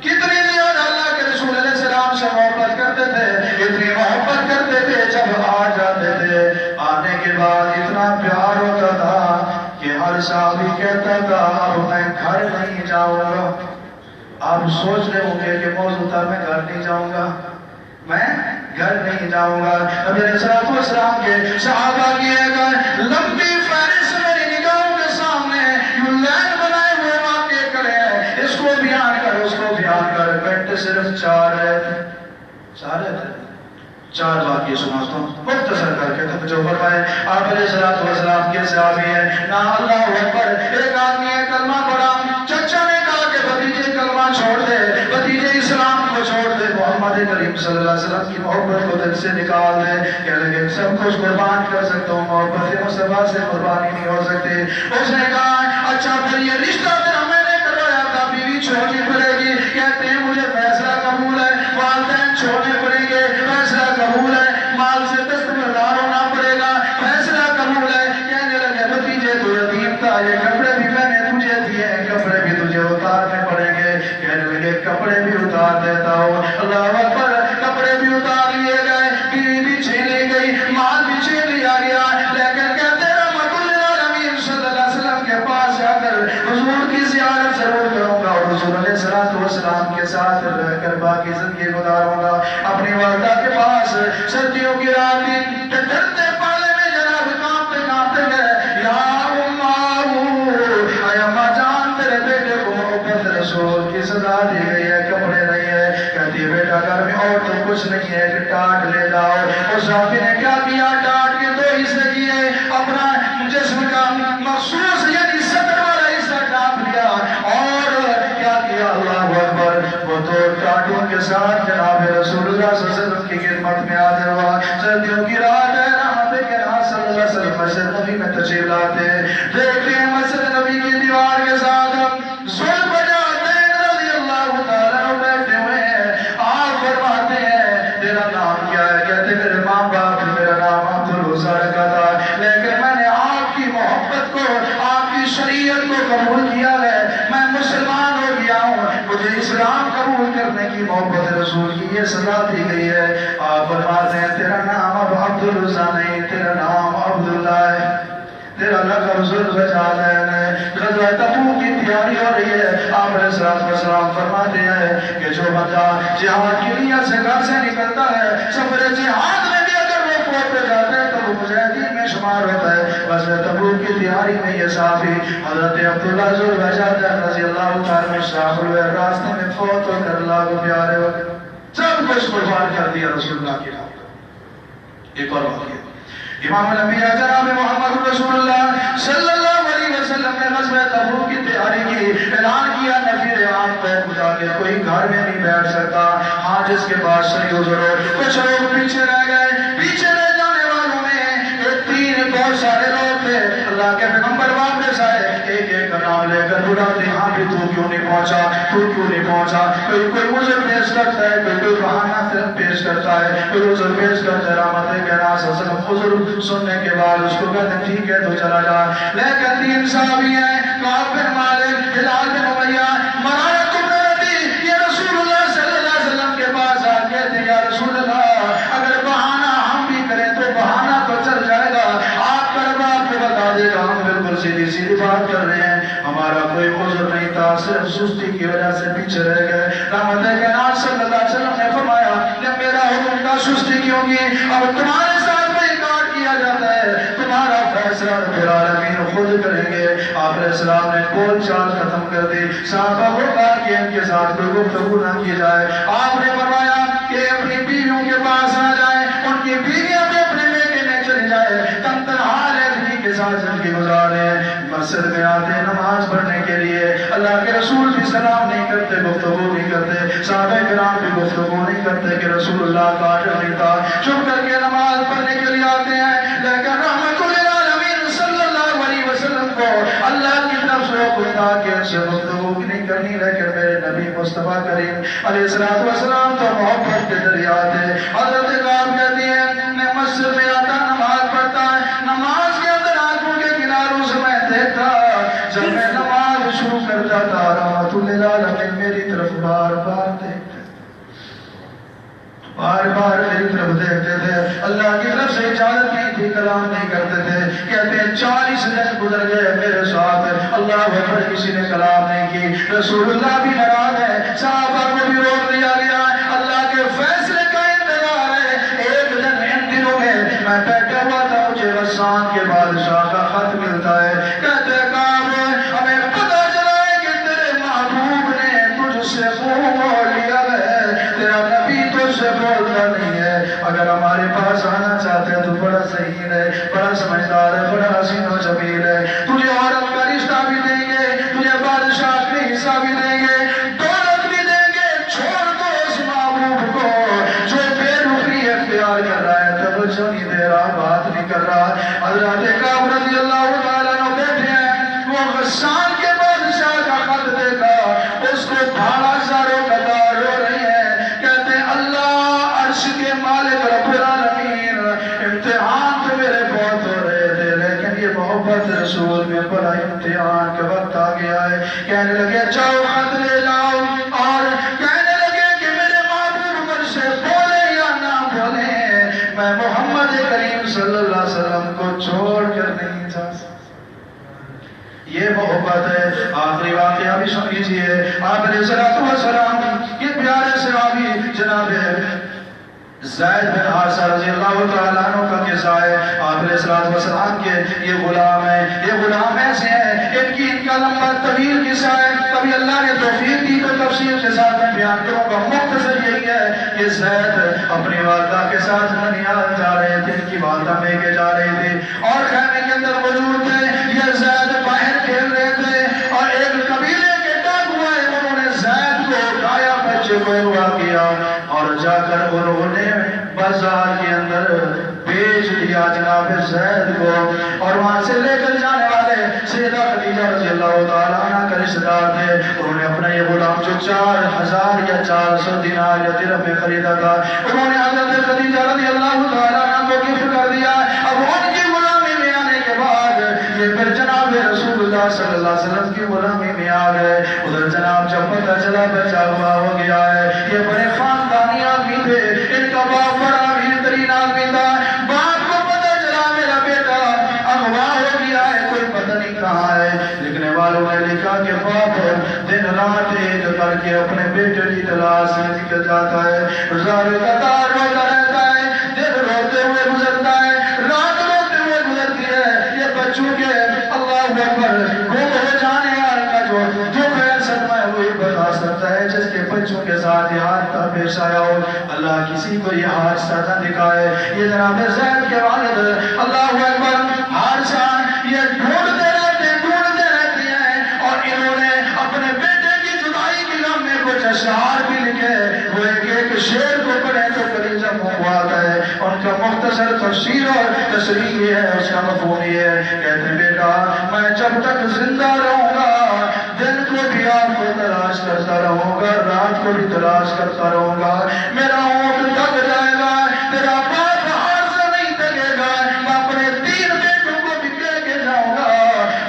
کتنی زیادہ اللہ کے رسول علیہ السلام سے محبت کرتے تھے، اتنی محبت کرتے تھے جب آ جاتے تھے، آنے کے بعد اتنا پیار ہوتا تھا کہ ہر صحابی کہتا تھا اب میں گھر نہیں جاؤں گا۔ آپ سوچ رہے ہوں گے کہ موضوع تھا میں گھر نہیں جاؤں گا، میں گھر نہیں جاؤں گا۔ نبی علیہ السلام کے صحابہ کی ایک لمبی فہرست میری نگاہوں کے سامنے یوں لائن بنائے ہوئے واقعے کھڑے ہیں، اس کو بیان کر اس کو بیان کر، گھنٹے صرف چار رہتے، چار واقعے سناتا ہوں مختصر کر کے توجہ فرمائیں۔ آپ علیہ السلام کے صحابی ہیں، نا اللہ اکبر، ایک آدمی ہے کلمہ پڑھا، چچا نے کہا کہ بھتیجے کلمہ چھوڑ دے، بھتیجے اسلام کو چھوڑ دے، محمد کریم صلی اللہ علیہ وسلم کی محبت کو دل سے نکال دے، کہنے لگے سب کچھ قربان کر سکتا ہوں، محبت مصطفیٰ سے قربانی نہیں ہو سکتی۔ اس نے کہا اچھا پھر یہ رشتہ میرا میں نے کروایا تھا، بیوی چھوڑنی پڑے گی، کہتے ہیں مجھے فیصلہ قبول ہے، والدین چھوڑنے پڑیں گے، فیصلہ قبول ہے، مال سے دستبردار ہونا پڑے گا، فیصلہ قبول ہے۔ کہنے لگے بھتیجے تو یتیم تھا، یہ کپڑے بھی میں نے تجھے دیے، کپڑے بھی تجھے اتارنے پڑیں گے۔ کہنے لگے کپڑے بھی اتار دیتا ہوں، اللہ اکبر، کپڑے بھی اتار لیے گئے، بیوی بھی چھین لی گئی، مال بھی چھین لیا گیا، لیکن کہتے رحمت للعالمین صلی اللہ علیہ وسلم کے پاس جا کر حضور کی زیارت ضرور کروں گا، اور حضور علیہ السلام کے ساتھ رہ کر باقی زندگی گزاروں گا۔ اپنی والدہ کے پاس سردیوں کی رات تھی، ڈرتے پالے میں جناب کانپتے گئے، یا اے اماں جان، تیرے بیٹے کو محبت رسول کی سزا دی گئی ہے، کپڑے نہیں ہے۔ کہتی ہے بیٹا گھر میں اور تو کچھ نہیں ہے کہ ٹاٹ لے جاؤ۔ اس صحابی نے کیا کیا؟ ٹاٹ کے دو حصے کیے، اپنا جسم کا مخصوص یعنی صدر والا حصہ ٹاپ لیا، اور کیا کیا؟ اللہ اکبر، وہ دو ٹاٹوں کے ساتھ جناب رسول اللہ صلی اللہ علیہ وسلم کی خدمت میں حاضر ہوا۔ سردیوں کی رات ہے، رحمت کے نام صلی اللہ علیہ وسلم مسجد نبی میں تشریف لاتے، دیکھتے ہیں مسجد نبی کی دیوار کے ساتھ ذوالفجارین رضی اللہ تعالیٰ عنہ بیٹھے ہوئے ہیں۔ آپ فرماتے ہیں تیرا نام کیا ہے؟ کہتے میرے ماں باپ، میرا نام عبدالعزیز رکھا تھا، لیکن میں نے آپ کی محبت کو، آپ کی شریعت کو قبول کیا ہے، میں مسلمان ہو گیا ہوں، مجھے اسلام قبول کرنے کی محبت رسول کی یہ سزا دی گئی ہے۔ آپ فرماتے ہیں تیرا نام اب عبدالعزیز نہیں، تیرا نام عبداللہ ہے۔ تیرا لقب ذوالفجالین ہے. غزوہ تبوک کی تیاری ہو رہی ہے. آپ علیہ السلام فرماتے ہیں کہ جو بندہ جہاد کی نیت سے گھر سے نکلتا ہے, سفر جہاد میں بھی اگر وہ فوت ہو جاتا ہے تو وہ مجاہدین میں شمار ہوتا ہے. غزوہ تبوک کی تیاری میں یہ صحابی حضرت عبداللہ ذوالفجالین رضی اللہ تعالیٰ عنہ شامل ہوئے, راستے میں فوت ہو کر اللہ کو پیارے ہو گئے. سب کچھ قربان کر دیا رسول اللہ کی راہ. ایک اور واقعہ, امام الانبیاء جناب محمد رسول اللہ صلی اللہ علیہ وسلم نے غزوہ تبوک کی تیاری کی, اعلان کیا نفیر عام کو خدا کے کوئی گھر میں نہیں بیٹھ سکتا. ہاں جس کے پاس صحیح عذر ہو. کچھ لوگ پیچھے رہ گئے. پیچھے رہ جانے والوں میں تین بہت سارے لوگ تھے. اللہ کے پیغمبر واپس آئے, ایک ایک کا نام لے کر بلاتے, ہاں بھی تو کیوں نہیں پہنچا, تو کیوں نہیں پہنچا. کوئی عذر پیش کرتا ہے, کوئی بہانہ پیش کرتا ہے, کوئی عذر پیش کرتا ہے. رحمت کہنا سلم عذر سننے کے بعد اس کو کہتے ہیں ٹھیک ہے تو چلا جا. لیکن تین صحابی ہیں, کعب بن مالک, ہلال بن امیہ, مرایا بن ربیع, یہ رسول اللہ صلی اللہ علیہ وسلم کے پاس آ کے کہتے ہیں یا رسول اللہ اگر بہانہ ہم بھی کریں تو بہانہ تو چل جائے گا, آپ کر آپ کو بتا دے گا ہم بالکل سیدھی سیدھی بات کر رہے ہیں, ہمارا کوئی عذر نہیں تھا, صرف سستی کی وجہ سے پیچھے رہ گئے. رحمت کائنات صلی اللہ علیہ وسلم نے فرمایا جب میرا حکم کا سستی کیوں کی, اب تمہارے ساتھ میں اقرار کیا جاتا ہے, تمہارا فیصلہ رب العالمین خود کریں گے. آپ علیہ السلام نے بول چال ختم کر دی. صحابہ کو کہا کہ ان کے ساتھ کوئی گفتگو نہ کی جائے. آپ نے فرمایا کہ اپنی بیویوں کے پاس نہ جائیں, ان کی بیویاں بھی اپنے میکے میں چلی جائیں, تن تنہا لیڈی کے ساتھ زندگی گزاریں. مسجد میں آتے نماز پڑھنے کے لیے, اللہ کے رسول بھی سلام نہیں کرتے, گفتگو نہیں کرتے, صحابہ کرام بھی گفتگو نہیں کرتے کہ رسول اللہ کا آڈر نہیں تھا. چپ کر کے نماز پڑھنے کے لیے آتے ہیں. لیکن رحمت للعالمین صلی اللہ علیہ وسلم کو اللہ کی طرف سے خدا کے ان سے گفتگو نہیں کرنی, لیکن میرے نبی مصطفیٰ کریم علیہ السلام تو محبت کے دریا تھے. حضرت کعب کہتی ہیں میں مسجد میں آتا نماز پڑھتا, نماز کے اندر آنکھوں کے کناروں سے میں دیکھتا, جب میں نماز شروع کرتا تھا رحمت للعالمین میری طرف بار بار دیکھتے, بار بار میری طرف دیکھتے تھے. اللہ کی طرف سے اجازت نہیں تھی, کلام نہیں کرتے تھے. کہتے ہیں 40 دن گزر گئے میرے ساتھ, اللہ اکبر کسی نے کلام نہیں کی. رسول اللہ بھی ناراض ہے, صحابہ کو بھی روک دیا گیا. اللہ کے فیصلے کا انتظار ہے. ایک دن ان دنوں میں میں بیٹھا ہوا تھا, مجھے غسان کے بادشاہ کا خط ملتا ہے. کہتے ہیں کعب ہمیں پتہ چلا ہے کہ تیرے محبوب نے تجھ سے منہ موڑ لیا ہے, تیرا نبی تجھ سے بولتا نہیں ہے. اگر ہمارے پاس آنا چاہتے ہیں تو بڑا صحیح ہے, بڑا سمجھدار ہے, بڑا حسین و جمیل ہے, تجھے عورت کا رشتہ بھی دیں گے, تجھے بادشاہ کا حصہ بھی دیں گے, دولت بھی دیں گے. چھوڑ دو اس محبوب کو جو بے رخی اختیار کر رہا ہے, توجہ نہیں دے رہا, بات نہیں کر رہا. حضرت کعب رضی اللہ تعالیٰ عنہ بیٹھے ہیں, وہ غسان کے بادشاہ کا خط دیکھا, اس کو بھاڑا زاروں قطار رو رہی ہے. کہتے ہیں اللہ عرش کے مالک رب العالمین, امتحان تو میرے بہت ہو رہے تھے, لیکن یہ محبت رسول میں بڑا امتحان کا وقت آ گیا ہے. کہنے لگے جاؤ خط لے جاؤ, اور کہنے لگے کہ میرے محبوب مجھ سے بولے یا نہ بولے, میں محمد کریم صلی اللہ علیہ وسلم کو چھوڑ کر نہیں جا سکتا. یہ محبت ہے. آخری واقعہ بھی سن لیجیے. آپ علیہ السلام یہ پیارے صحابی جناب زید بن حارثہ رضی اللہ تعالیٰ عنہ کا قصہ ہے. آپ علیہ السلام کے یہ غلام ہیں, یہ غلام ایسے ہیں, ان کا لمبا طویل قصہ ہے. کبھی اللہ نے توفیق دی تو تفصیل کے ساتھ میں بیان کروں گا. مختصر یہی ہے کہ زید اپنی والدہ کے ساتھ ننیال جا رہے تھے, ان کی والدہ میکے جا رہی تھی, اور خیمے کے اندر موجود تھے. یہ زید باہر کھیل رہے تھے, اور ایک قبیلے کے ڈاکو آئے, انہوں نے زید کو اٹھایا, بچے کو اغوا کیا, اور جا کر انہوں نے بازار کے اندر بیچ دیا جناب زید کو. اور وہاں سے لے کر جانے والے سیدہ خدیجہ رضی اللہ تعالیٰ عنہ کا رشتہ دار تھے. انہوں نے اپنا یہ غلام جو 4000 یا 400 دینار یا درہم میں خریدا تھا, انہوں نے حضرت خدیجہ رضی اللہ تعالیٰ عنہ کو گفٹ کر دیا. اب ان کی غلامی میں آنے کے بعد یہ پھر جناب رسول اللہ صلی اللہ علیہ وسلم کی غلامی میں آ گئے. ادھر جناب جب پتہ چلا بچہ ہوا ہو گیا ہے, یہ بڑے خاندانی آدمی تھے, ان کا باپ بڑا امیر ترین آدمی تھا. باپ کو پتہ چلا میرا بیٹا اغوا ہو گیا ہے, نکل جاتا ہے. روزانہ قطار روتا رہتا ہے, دن روتے ہوئے گزرتا ہے, رات روتے ہوئے گزرتی ہے. یہ بچوں کے اللہ اکبر گم ہو جانے والے کا جو دکھ ہے صدمہ وہی بتا سکتا ہے جس کے بچوں کے ساتھ یہ حادثہ پیش آیا ہو. اللہ کسی کو یہ حادثہ نہ دکھائے. یہ جناب زید کے والد اللہ اکبر حادثہ یہ ڈھونڈتے رہتے ہیں اور انہوں نے اپنے بیٹے کی جدائی کی غم میں کچھ اشعار بھی لکھے. وہ ایک شعر کو پڑھے تو کلیجہ منہ آتا ہے. ان کا مختصر تفسیر اور تشریح یہ ہے, اس کا مفہوم یہ ہے, کہتے ہیں بیٹا میں جب تک زندہ رہوں گا دن کو بھی آپ کو تلاش کرتا رہوں گا, رات کو بھی تلاش کرتا رہوں گا. میرا اونٹ تک جائے گا, تیرا باپ ہاتھ سے نہیں تھکے گا. میں اپنے 3 بیٹوں کو بھی لے کے جاؤں گا.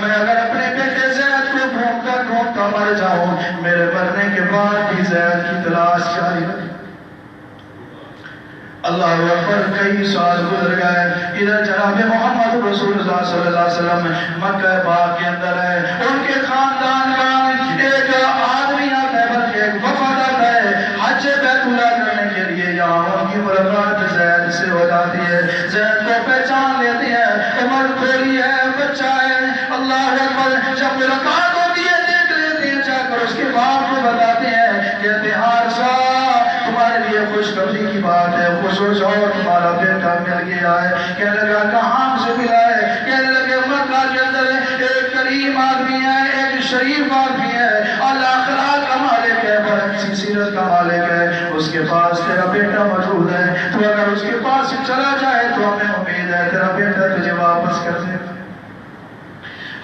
میں اگر اپنے بیٹے زید کو ڈھونڈتا مر جاؤں, میرے مرنے کے بعد بھی زید کی تلاش جاری رہے. اللہ اکبر. کئی سال گزر گئے. ادھر جناب محمد رسول اللہ صلی اللہ علیہ وسلم مکہ پاک کے اندر ہے. ان کے خاندان کا ایک آدمی آتا ہے, بلکہ ایک وفد آتا ہے حج بیت اللہ کرنے کے لیے. یہاں ان کی ملاقات زید سے ہو جاتی ہے. زید کو پہچان لیتی ہے, عمر تھوڑی ہے, بچہ ہے. اللہ اکبر. جب ملاقات ہوتی ہے دیکھ لیتے ہیں, جا کر اس کے باپ کو بتاتے ہیں, کہتے ہیں حارثہ تمہارے لیے خوشخبری کی بات ہے, خوش ہو جاؤ تمہارا بیٹا مل گیا ہے. کہنے لگا کہاں سے ملا ہے؟ کہنے لگے مکہ کے اندر ایک کریم آدمی ہے, ایک شریف آدمی ہے, اللہ اخلاق کا مالک ہے, بڑی اچھی سیرت کا مالک ہے, اس کے پاس تیرا بیٹا موجود ہے. تو اگر اس کے پاس چلا جائے تو ہمیں امید ہے تیرا بیٹا تجھے واپس کر دے.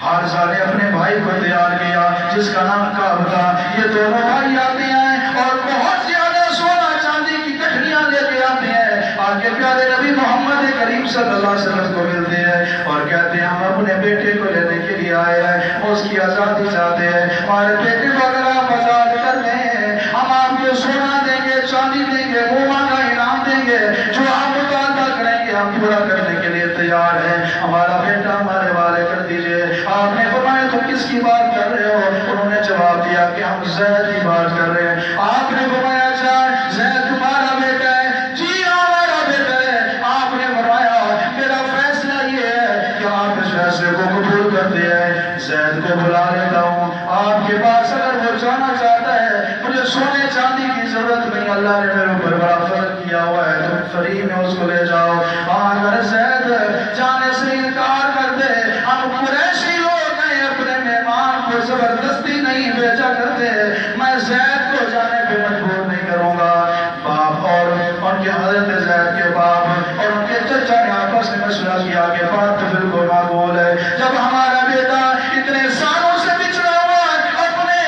حارثہ نے اپنے بھائی کو تیار کیا جس کا نام کعب تھا. یہ دونوں بھائی آتے ہیں اور بہت زیادہ سونا چاندی کی گٹھڑیاں لے کے آتے ہیں. آگے پیارے نبی محمد کریم صلی اللہ علیہ وسلم کو ملتے ہیں اور کہتے ہیں ہم اپنے بیٹے کو لینے کے لیے آئے ہیں, اس کی آزادی چاہتے ہیں. ہمارے بیٹے کو اگر آپ آزاد کر دیں ہم آپ کو سونا دیں گے, چاندی دیں گے, موما کا انعام دیں گے, جو آپ مطالبہ کریں گے ہم پورا کرنے کے لیے تیار ہیں. ہمارا بیٹا ہمارے والے کر دیجئے. آپ نے فرمایا تو کس کی بات کر رہے ہو؟ انہوں نے جواب دیا کہ ہم زید کی بات کر رہے ہیں. آپ نے فرمایا اچھا زید تمہارا بیٹا ہے؟ جی ہمارا بیٹا ہے. آپ نے فرمایا میرا فیصلہ یہ ہے کہ آپ اس فیصلے کو قبول کرتے ہیں, زید کو بلا لیتا ہوں آپ کے پاس. اگر وہ جانا چاہتا ہے, مجھے سونے چاندی کی ضرورت نہیں, اللہ نے میرے اوپر بڑا فضل کیا ہوا ہے, تم فری میں اس کو لے جاؤ. اگر زید جانے سے انکار کر دے, ہم قریشی لوگ ہیں اپنے مہمان کو زبردستی نہیں بھیجا کرتے, میں زید کو جانے پہ مجبور نہیں کروں گا. باپ اور ان کے حضرت زید کے باپ اور ان کے چچا نے آپس میں مشورہ کیا کہ بات تو بالکل معقول ہے. جب ہمارا بیٹا اتنے سالوں سے بچھڑا ہوا اپنے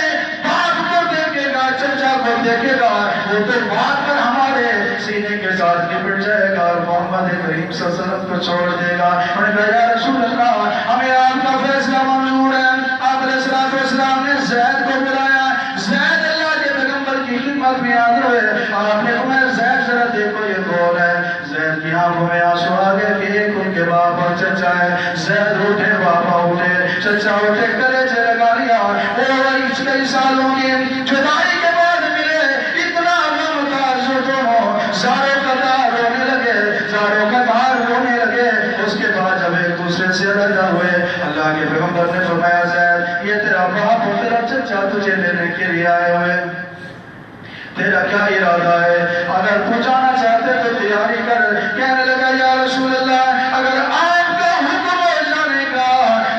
باپ کو دیکھے گا, چچا کو دیکھے گا, وہ تو بات کر ہمارے سینے کے ساتھ لپٹ جائے گا اور محمد کریم صلی اللہ علیہ وسلم کو چھوڑ دے گا. انہوں نے کہا یا رسول اللہ ہمیں آپ کا فیصلہ منظور ہے. آپ علیہ السلام نے زید کو بلایا. زید اللہ کے پیغمبر کی خدمت میں حاضر ہوئے. آپ نے فرمایا زید ذرا دیکھو یہ کون ہے. زید کی آنکھوں میں آنسو آ گئے کہ ایک ان کے باپ اور چچا ہے. زید اٹھے, باپا اٹھے, چچا اٹھے, کلیجے لگا لیا. اور کئی سالوں کی جدائی کے بعد ملے, اتنا غم تھا جو دونوں زاروں قطار رونے لگے, زاروں قطار رونے لگے. اس کے بعد جب ایک دوسرے سے علیحدہ ہوئے, اللہ کے پیغمبر نے فرمایا زید یہ تیرا باپ اور تیرا چچا تجھے لینے کے لیے آئے ہوئے, تیرا کیا ارادہ ہے؟ اگر تو جانا چاہتے تو تیاری کر. کہنے لگا یا رسول اللہ اگر آپ کا حکم ہو جانے کا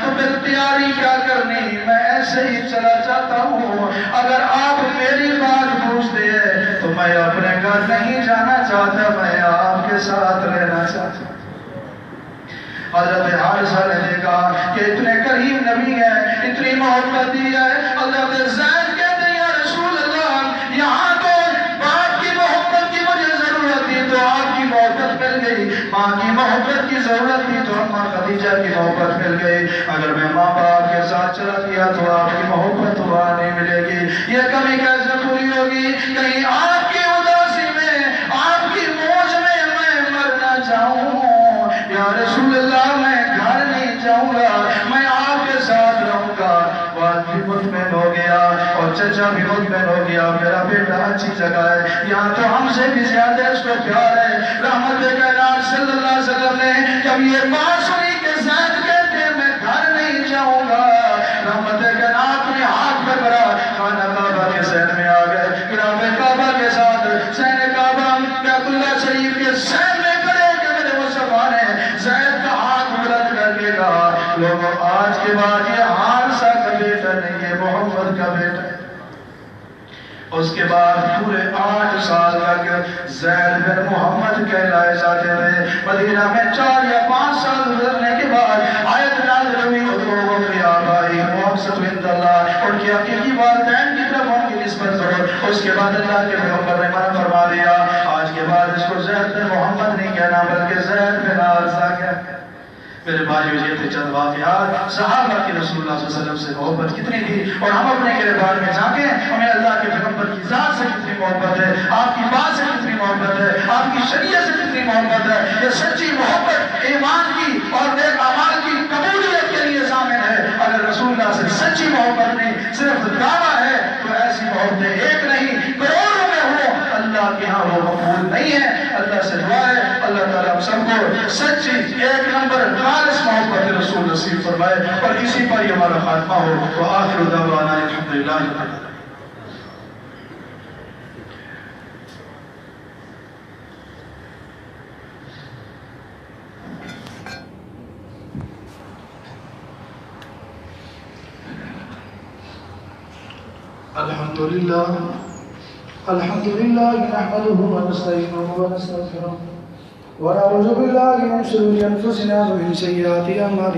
تو پھر تیاری کیا کرنی, میں ایسے ہی چلا جاتا ہوں. اگر آپ میری بات پوچھتے ہیں تو میں اپنے گھر نہیں جانا چاہتا, میں آپ کے ساتھ رہنا چاہتا ہوں. حضرت حارثہ نے دیکھا کہ اتنے کریم نبی ہیں, اتنی محبت دی ہے. حضرت زید کہتے ہیں یا رسول اللہ یہاں تو باپ کی محبت کی مجھے ضرورت تھی تو آپ کی محبت مل گئی, ماں کی محبت کی ضرورت تھی تو ماں خدیجہ کی محبت مل گئی. اگر میں ماں باپ کے ساتھ چلا گیا تو آپ کی محبت تو وہاں نہیں ملے گی. یہ کمی کیسے پوری ہوگی؟ کہیں آپ کی اداسی میں, آپ کی موج میں مر نہ جاؤں. یا رسول اللہ میں گھر نہیں جاؤں گا, میں آپ کے ساتھ رہوں گا. وہ آدمی مطمئن ہو گیا اور چچا بچہ بھی مطمئن ہو گیا میرا بیٹا اچھی جگہ ہے، یہاں تو ہم سے بھی زیادہ اس کو پیار ہے۔ رحمت کائنات صلی اللہ علیہ وسلم نے جب یہ بات سنی کہ زید کہتے ہیں میں گھر نہیں جاؤں گا، رحمت کائنات نے ہاتھ میں کرا، خانہ کعبہ کے ذہن میں آ گئے، غلاف کعبہ کے ساتھ زین کعبہ بیت اللہ شریف کے ذہن میں کرے کہ میرے مصطفیٰ نے زید کا ہاتھ بلند کر کے کہا لوگوں آج کے بعد یہ حارثہ کا بیٹا نہیں ہے، محمد کا بیٹا ہے۔ اس کے بعد پورے 8 سال تک زید بن محمد کہلائے جاتے رہے۔ مدینہ میں 4 یا 5 سال گزرنے کے بعد آیت نازل ہوئی ادعوہم لآبائہم واقسطوا عند اللہ، ان کے حقیقی والدین کی طرف ان کی نسبت کرو۔ اس کے بعد اللہ کے پیغمبر نے منع فرما دیا آج کے بعد اس کو زید بن محمد نہیں کہنا بلکہ زید بن حارثہ کہنا۔ میرے بھائیو یہ تھے چند واقعات صحابہ کی رسول اللہ صلی اللہ علیہ وسلم سے محبت کتنی تھی، اور ہم اپنے کردار میں جھانکیں ہمیں اللہ کے پیغمبر کی ذات سے کتنی محبت ہے، آپ کی بات سے کتنی محبت ہے، آپ کی شریعت سے کتنی محبت ہے۔ یہ سچی محبت ایمان کی اور نیک اعمال کی قبولیت کے لیے ضامن ہے۔ اگر رسول اللہ سے سچی محبت نہیں صرف دعویٰ ہے تو ایسی محبتیں ایک نہیں کروڑوں میں ہو، اللہ کے ہاں وہ مقبول نہیں ہے۔ اللہ سے دعا ہے اللہ تعالیٰ ہم سب کو سچی 1 نمبر خالص محبت رسول نصیب فرمائے اور اسی پر ہی ہمارا خاتمہ ہو۔ وآخر دعوانا الحمدللہ رب العالمین۔ الحمدللہ نحمده ونستعینه ونستغفره ونعوذ باللہ من شرور انفسنا ومن سیئات اعمالنا